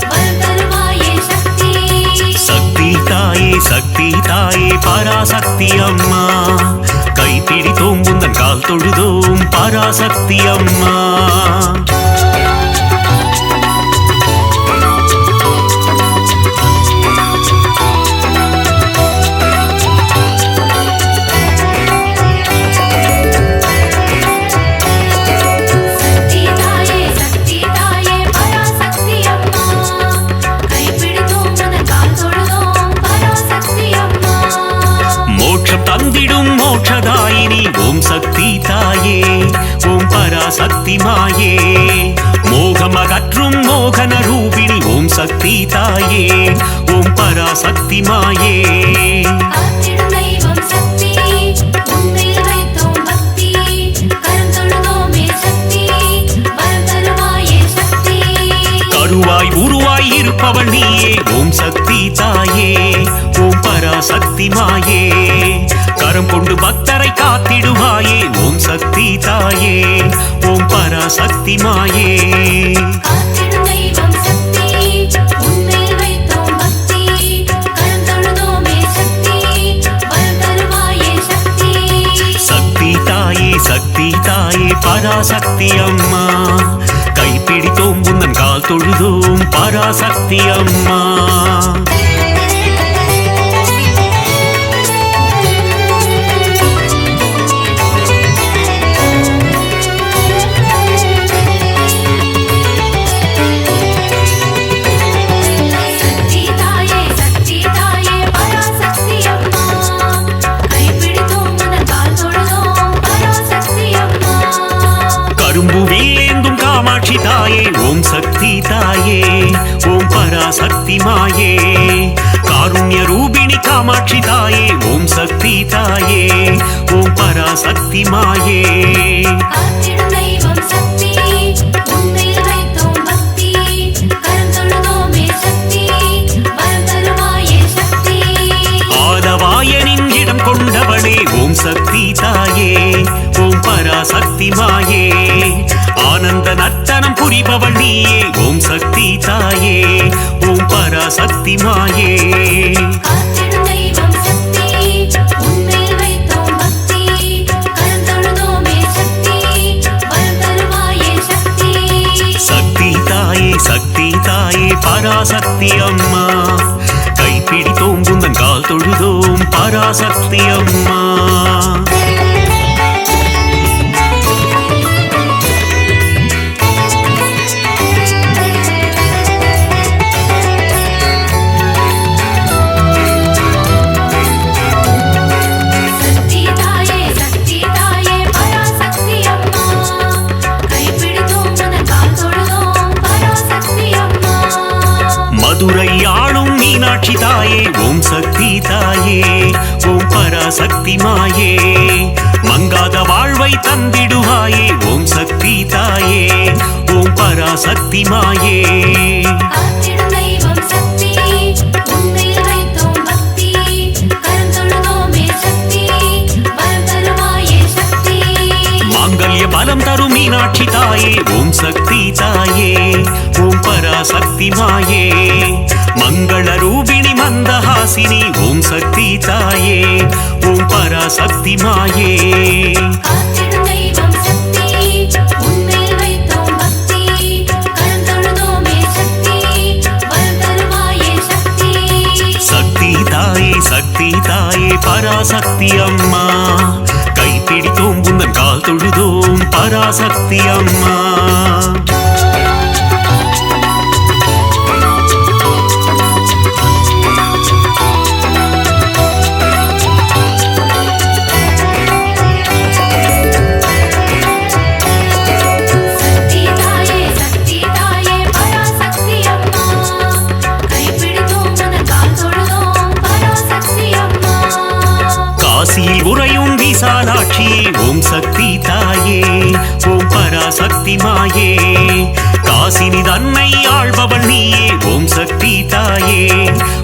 வரம் தருவாயே சக்தி சக்தி தாயே பராசக்தி அம்மா கைப்பிடித்தோம் புந்தன் கால் தொழுதோம் பராசக்தி அம்மா சக்தி தாயே பராசக்தி அம்மா கைப்பிடித்தோம் உனது கால் தொழுதோம் பராசக்தி அம்மா மோட்சம் தந்திடும் மோட்சதாயினி ஓம் சக்தி தாயே ஓம் பராசக்தி மாயே மோகம் அகற்றும் மோகன ரூபிணி ஓம் சக்தி தாயே ஓம் பராசக்தி மாயே காத்திடும் தெய்வம் சக்தி உன்மேல் வைத்தோம் பக்தி கரம் தொழுதோமே சக்தி வரம் தருவாயே சக்தி கருவாய் உருவாய் இருப்பவள் நீயே ஓம் சக்தி தாயே ஓம் பராசக்தி மாயே கரம் கொண்டு பக்தரை காத்திடுவாயே ஓம் சக்தி தாயே ஓம் பராசக்தி மாயே காத்திடும் தெய்வம் சக்தி உன்மேல் வைத்தோம் பக்தி கரம் தொழுதோமே சக்தி வரம் தருவாயே சக்தி சக்தி தாயே பராசக்தி அம்மா கைப்பிடித்தோம் புந்தன் கால் தொழுதோம் பராசக்தி அம்மா சக்தி தாயே பராசக்தி அம்மா கைப்பிடித்தோம் உனது கால் தொழுதோம் பராசக்தி அம்மா கரும்பு வேந்தும் காமாட்சி தாயே ஓம் சக்தி தாயே ஓம் பராசக்தி மாயே காருண்ய ரூபிணி காமாட்சி தாயே ஓம் சக்தி தாயே ஓம் பராசக்தி மாயே காத்திடும் தெய்வம் சக்தி உன்மேல் வைத்தோம் பக்தி கரம் தொழுதோமே சக்தி வரம் தருவாயே சக்தி ஆதவாயனின் இடம் கொண்டவளே ஓம் சக்தி தாயே ஓம் பராசக்தி மாயே ஆனந்த நர்த்தனம் புரிபவள் நீயே ஓம் சக்தி தாயே ஓம் பராசக்தி மாயே காத்திடும் தெய்வம் சக்தி உன்மேல் வைத்தோம் பக்தி கரம் தொழுதோமே சக்தி வரம் தருவாயே சக்தி சக்தி தாயே பராசக்தி அம்மா கைப்பிடித்தோம் புந்தன் கால் தொழுதோம் பராசக்தி அம்மா மதுரை ஆளும் மீனாட்சி தாயே ஓம் சக்தி தாயே ஓம் பராசக்தி மாயே மங்காத வாழ்வை தந்திடுவாயே ஓம் சக்தி தாயே ஓம் பராசக்தி மாயே காத்திடும் தெய்வம் சக்தி உன்மேல் வைத்தோம் பக்தி கரம் தொழுதோமே சக்தி வரம் தருவாயே சக்தி மாங்கல்ய பலம் தரும் மீனாட்சி தாயே ஓம் சக்தி தாயே ஓம் பராசக்தி மாயே மங்கள ரூபிணி மந்தஹாசினி ஓம் சக்தி தாயே ஓம் பராசக்தி மாயே காத்திடும் தெய்வம் சக்தி உன்மேல் வைத்தோம் பக்தி கரம் தொழுதோமே சக்தி வரம் தருவாயே சக்தி சக்தி தாயே பராசக்தி அம்மா கைப்பிடித்தோம் உந்தன் கால் தொழுதோம் பராசக்தி அம்மா சக்தி தாயே பராசக்தி அம்மா கைப்பிடித்தோம் உந்தன் கால் தொழுதோம் பராசக்தி அம்மா காசியில் உறையும் விசாலாட்சியே ஓம் சக்தி தாயே ஓம் பராசக்தி மாயே காசினி தன்னை ஆள்பவள் நீயே ஓம் சக்தி தாயே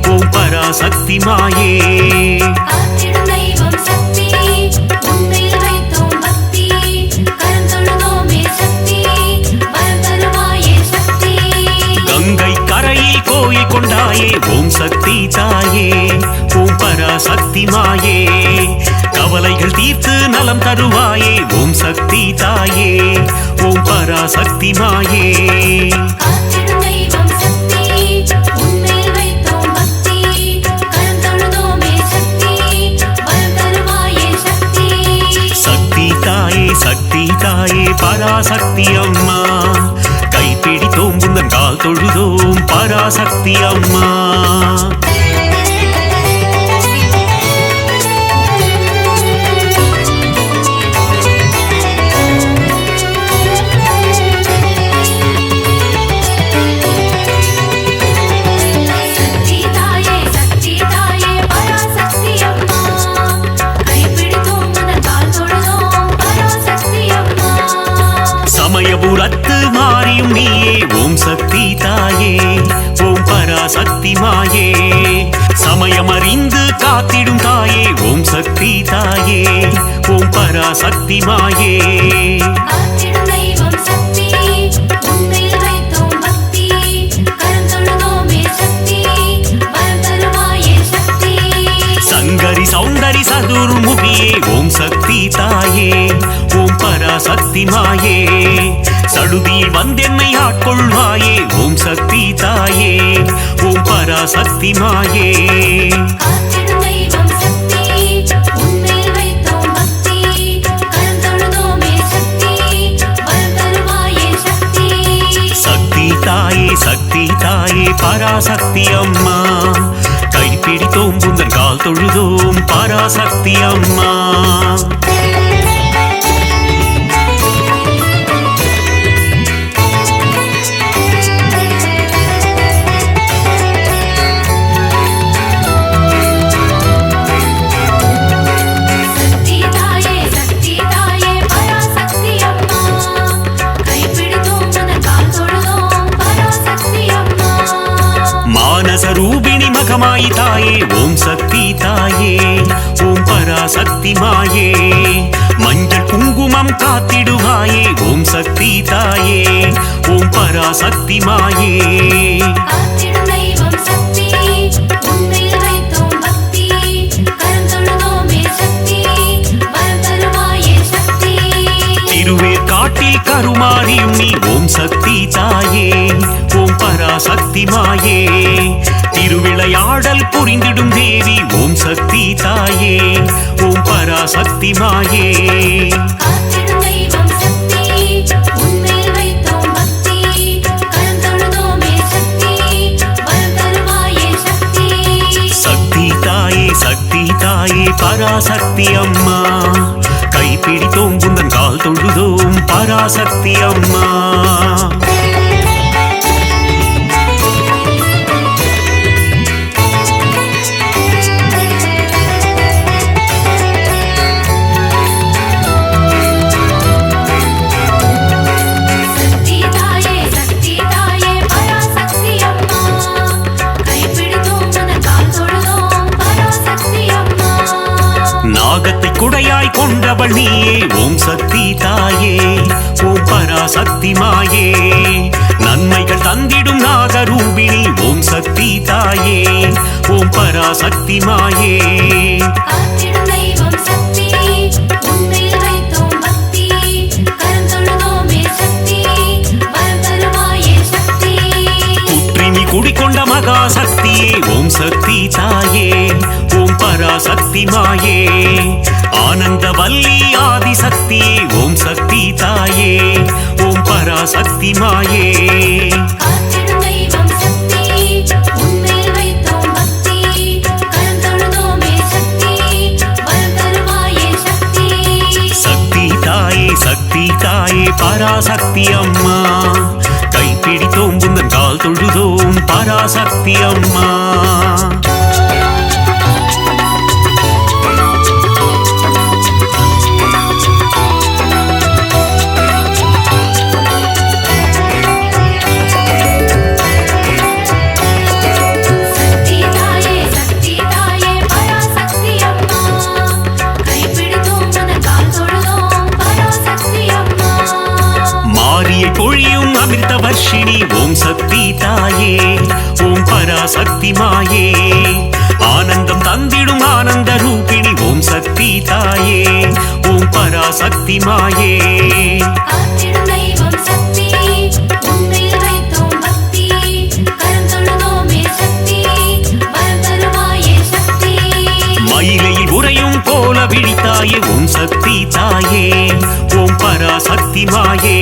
ஓம் பராசக்தி மாயே காத்திடும் தெய்வம் சக்தி உன்மேல் வைத்தோம் பக்தி கரம் தொழுதோமே சக்தி வரம் தருவாயே சக்தி கங்கை கரையில் கோயில் கொண்டாயே ஓம் சக்தி தாயே ஓம் பராசக்தி மாயே கவலைகள் தீர்த்து நலம் தருவாயே ஓம் சக்தி தாயே ஓம் பராசக்தி மாயே காத்திடும் தெய்வம் சக்தி உன்மேல் வைத்தோம் பக்தி கரம் தொழுதோமே சக்தி வரம் தருவாயே சக்தி சக்தி தாயே பராசக்தி அம்மா கைப்பிடித்தோம் உந்தன் கால் தொழுதோம் பராசக்தி அம்மா சக்தி தாயே பராசக்தி அம்மா கைப்பிடித்தோம் உந்தன் கால் தொழுதோம் பராசக்தி அம்மா சமயபுரத்து மாறியும் நீயே ஓம் சக்தி தாயே ஓம் பராசக்தி மாயே சமயமறிந்து காத்திடும் தாயே ஓம் சக்தி தாயே ஓம் பராசக்தி மாயே காத்திடும் தெய்வம் சக்தி உன்மேல் வைத்தோம் பக்தி கரம் தொழுதோமே சக்தி வரம் தருவாயே சக்தி சங்கரி சௌந்தரி சதுர்முகியே ஓம் சக்தி தாயே ஓம் பராசக்தி மாயே சடுதியில் வந்தென்னை ஆட்கொள்வாயே ஓம் சக்தி தாயே ஓம் பராசக்தி மாயே காத்திடும் தெய்வம் சக்தி உன்மேல் வைத்தோம் பக்தி கரம் தொழுதோமே சக்தி வரம் தருவாயே சக்தி சக்தி தாயே பராசக்தி அம்மா கைப்பிடித்தோம் உந்தன் கால் தொழுதோம் பராசக்தி அம்மா சக்தி தாயே பராசக்தி அம்மா கைப்பிடித்தோம் உந்தன் கால் தொழுதோம் பராசக்தி அம்மா மானச ரூபிணி மகமாயி தாயே ஓம் சக்தி தாயே ஓம் பராசக்தி மாயே மஞ்சள் குங்குமம் காத்திடுவாயே ஓம் சக்தி தாயே ஓம் பராசக்தி மாயே காத்திடும் தெய்வம் சக்தி உன்மேல் வைத்தோம் பக்தி கரம் தொழுதோமே சக்தி வரம் தருவாயே சக்தி திருவேற்காட்டில் கருமாரியும் நீ ஓம் சக்தி தாயே ஓம் பராசக்தி மாயே திருவிளையாடல் புரிந்திடும் தேவி ஓம் சக்தி தாயே ஓம் பராசக்தி மாயே காத்திடும் தெய்வம் சக்தி உன்மேல் வைத்தோம் பக்தி கரம் தொழுதோமே சக்தி வரம் தருவாயே சக்தி சக்தி தாயே பராசக்தி அம்மா கைப்பிடித்தோம் உந்தன் கால் தொழுதோம் பராசக்தி அம்மா பராசக்தி மாயே நன்மைகள் தந்திடும் நாகரூபிணி ஓம் சக்தி தாயே ஓம் பராசக்தி மாயே காத்திடும் தெய்வம் சக்தி உன்மேல் வைத்தோம் பக்தி கரம் தொழுதோமே சக்தி வரம் தருவாயே சக்தி புற்றினி குடிக்கொண்ட மகா சக்தியே ஓம் சக்தி தாயே ஓம் பராசக்தி மாயே ஆனந்த வல்லி ஆதி சக்தியே ஓம் சக்தி தாயே ஓம் பராசக்தி மாயே காத்திடும் தெய்வம் சக்தி உன்மேல் வைத்தோம் பக்தி கரம் தொழுதோமே சக்தி வரம் தருவாயே சக்தி சக்தி தாயே பராசக்தி அம்மா கைப்பிடித்தோம் புந்தன் கால் தொழுதோம் பராசக்தி அம்மா சக்தி தாயே பராசக்தி அம்மா கைப்பிடித்தோம் உனது கால் தொழுதோம் பராசக்தி அம்மா மாரியை பொழியும் அமிர்த வர்ஷினி ஓம் சக்தி தாயே ஓம் பராசக்தி மாயே ஆனந்தம் தந்திடும் ஆனந்த ரூபிணி ஓம் சக்தி தாயே ஓம் பராசக்தி மாயே காத்திடும் தெய்வம் சக்தி உன்மேல் வைத்தோம் பக்தி கரம் தொழுதோமே சக்தி வரம் தருவாயே சக்தி மயிலையில் உறையும் போல விழித்தாயே ஓம் சக்தி தாயே ஓம் பராசக்தி மாயே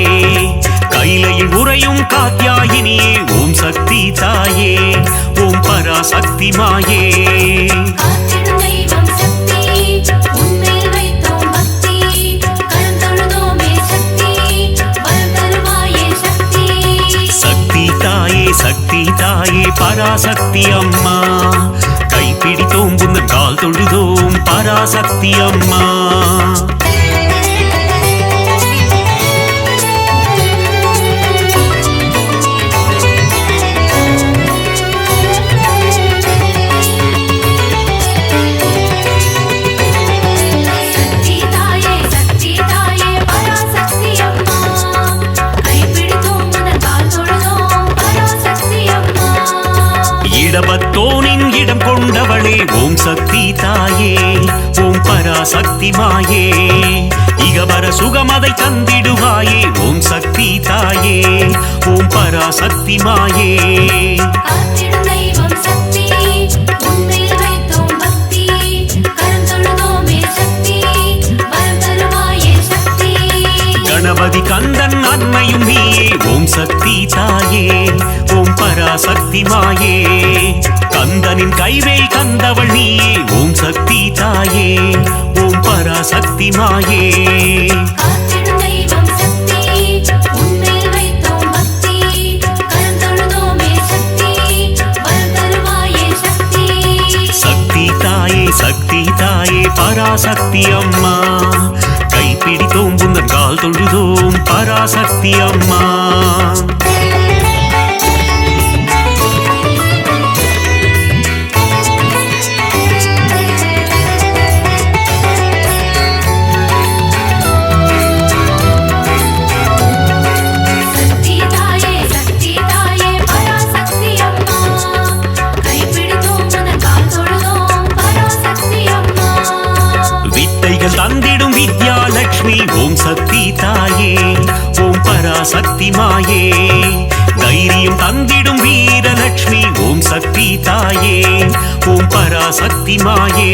கைலையில் உறையும் காத்யாயினியே ஓம் சக்தி தாயே ஓம் பராசக்தி மாயே காத்திடும் தெய்வம் சக்தி உன்மேல் வைத்தோம் பக்தி கரம் தொழுதோமே சக்தி வரம் தருவாயே சக்தி சக்தி தாயே பராசக்தி அம்மா கைப்பிடித்தோம் புந்தன் கால் தொழுதோம் பராசக்தி அம்மா சக்தி தாயே பராசக்தி அம்மா கைப்பிடித்தோம் உனது கால் தொழுதோம் பராசக்தி அம்மா இடபத்தோனின் இடம் கொண்டவளே ஓம் சக்தி தாயே ஓம் பராசக்தி மாயே இகவர சுகமதை தந்திடுவாயே ஓம் சக்தி தாயே ஓம் பராசக்தி மாயே காத்திடும் தெய்வம் சக்தி உன்மேல் வைத்தோம் பக்தி கரம் தொழுதோமே சக்தி வரம் தருவாயே சக்தி கணபதி கந்தன் அன்னையும் நீயே ஓம் சக்தி தாயே ஓம் பராசக்தி மாயே கந்தனின் கைவேல் கந்தவள் நீயே ஓம் சக்தி தாயே ஓம் பராசக்தி மாயே காத்திடும் தெய்வம் சக்தி உன்மேல் வைத்தோம் பக்தி கரம் தொழுதோமே சக்தி வரம் தருவாயே சக்தி சக்தி தாயே பராசக்தி அம்மா கைப்பிடித்தோம் புந்தன் கால் தொழுதோம் பராசக்தி அம்மா சக்தி தாயே பராசக்தி அம்மா கைப்பிடித்தோம் உனது கால் தொழுதோம் பராசக்தி அம்மா வித்தைகள் தந்திடும் வித்யாலட்சுமி ஓம் சக்தி தாயே ஓம் பராசக்தி மாயே தைரியம் தந்திடும் வீரலட்சுமி ஓம் சக்தி தாயே ஓம் பராசக்தி மாயே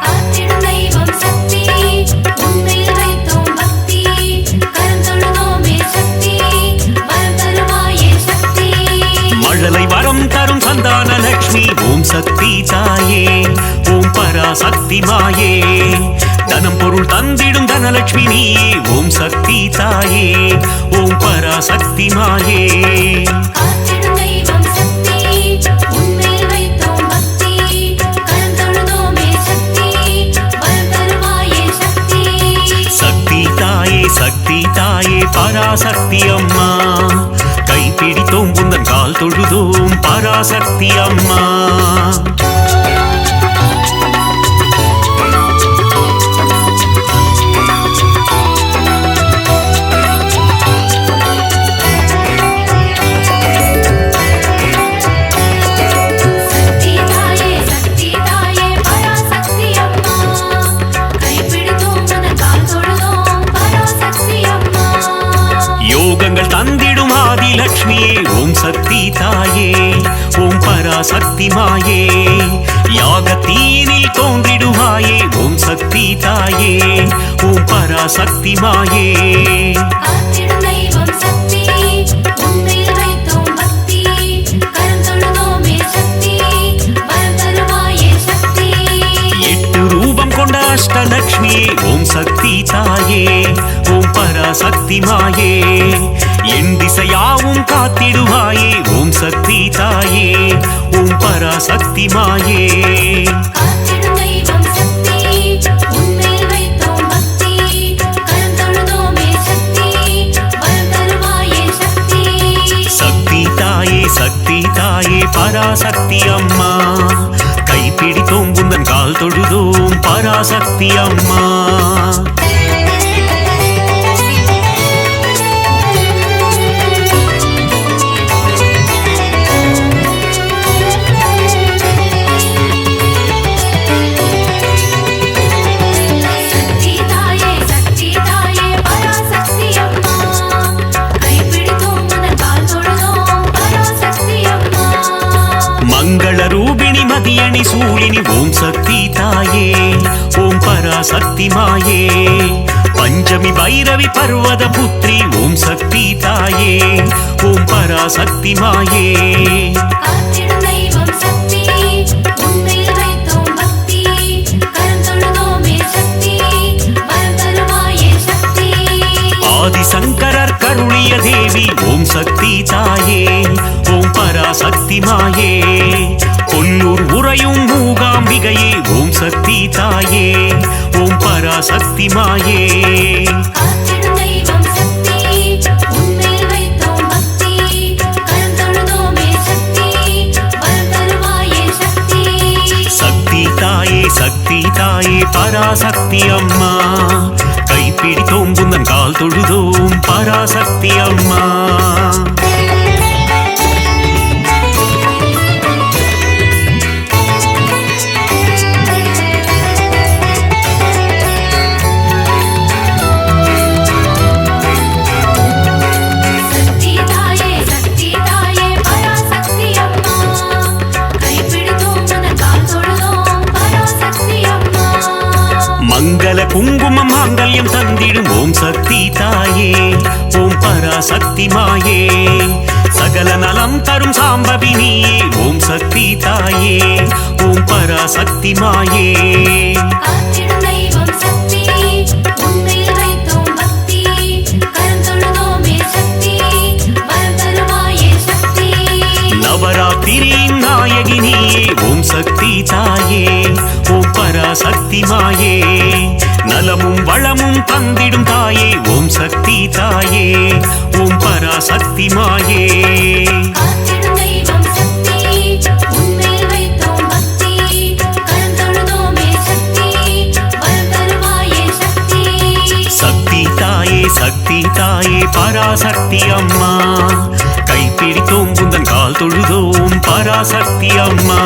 காத்திடும் தெய்வம் சக்தி உன்மேல் வைத்தோம் பக்தி கரம் தொழுதோமே சக்தி வரம் தருவாயே சக்தி மழலை வரம் தரும் சந்தான லட்சுமி ஓம் சக்தி தாயே ஓம் பராசக்தி மாயே தனம் பொருள் தந்திடும் தனலட்சுமி நீயே ஓம் சக்தி தாயே ஓம் பராசக்தி மாயே காத்திடும் தெய்வம் சக்தி உன்மேல் வைத்தோம் பக்தி கரம் தொழுதோமே சக்தி வரம் தருவாயே சக்தி சக்தி தாயே பராசக்தி அம்மா கைப்பிடித்தோம் புந்தன் கால் தொழுதோம் பராசக்தி அம்மா லக்ஷ்மியே ஓம் சக்தி தாயே ஓம் பராசக்தி மாயே யாகத்தீனில் தோன்றிடுவாயே ஓம் சக்தி தாயே ஓம் பராசக்தி மாயே காத்திடும் தெய்வம் சக்தி உன்மேல் வைத்தோம் பக்தி கரம் தொழுதோமே சக்தி வரம் தருவாயே சக்தி 8 ரூபம் கொண்ட அஷ்டலக்ஷ்மியே ஓம் சக்தி தாயே ஓம் பராசக்தி மாயே என் திசையாவும் காத்திடுவாயே ஓம் சக்தி தாயே ஓம் பராசக்தி மாயே காத்திடும் தெய்வம் சக்தி உன்மேல் வைத்தோம் பக்தி கரம் தொழுதோமே சக்தி வரம் தருவாயே சக்தி சக்தி தாயே பராசக்தி அம்மா கைப்பிடித்தோம் உந்தன் கால் தொழுதோம் பராசக்தி அம்மா சக்தி தாயே பராசக்தி அம்மா கைப்பிடித்தோம் உந்தன் கால் தொழுதோம் பராசக்தி அம்மா மங்கள ரூபிணி மதியணி சூழினி ஓம் சக்தி தாயே ஓம் பராசக்தி மாயே பஞ்சமி பைரவி பர்வத புத்ரி ஓம் சக்தி தாயே ஓம் பராசக்தி மாயே காத்திடும் தெய்வம் சக்தி உன்மேல் வைத்தோம் பக்தி கரம் தொழுதோமே சக்தி வரம் தருவாயே சக்தி ஆதிசங்கரர் கருணிய தேவி ஓம் சக்தி தாயே ஓம் பராசக்தி மாயே கொல்லூர் உறையும் மூகாம்பிகையே ஓம் சக்தி தாயே ஓம் பராசக்தி மாயே காத்திடும் தெய்வம் சக்தி உன்மேல் வைத்தோம் பக்தி கரம் தொழுதோமே சக்தி வரம் தருவாயே சக்தி சக்தி தாயே பராசக்தி அம்மா கைப்பிடித்தோம் உந்தன் கால் தொழுதோம் பராசக்தி அம்மா சக்தி தாயே பராசக்தி அம்மா கைப்பிடித்தோம் உந்தன் கால் தொழுதோம் பராசக்தி அம்மா மங்கள குங்குமம் மாங்கல்யம் தந்திடும் ஓம் சக்தி தாயே ஓம் பராசக்தி மாயே சகல நலம் தரும் சாம்பவி நீயே ஓம் சக்தி தாயே ஓம் பராசக்தி மாயே காத்திடும் தெய்வம் சக்தி உன்மேல் வைத்தோம் பக்தி கரம் தொழுதோமே சக்தி வரம் தருவாயே சக்தி நவராத்திரியின் நாயகி நீயே ஓம் சக்தி தாயே ஓம் பராசக்தி மாயே நலமும் வளமும் தந்திடும் தாயே ஓம் சக்தி தாயே ஓம் பராசக்தி மாயே காத்திடும் தெய்வம் சக்தி உன்மேல் வைத்தோம் பக்தி கரம் தொழுதோமே சக்தி வரம் தருவாயே சக்தி சக்தி தாயே பராசக்தி அம்மா கைப்பிடித்தோம் உந்தன் கால் தொழுதோம் பராசக்தி அம்மா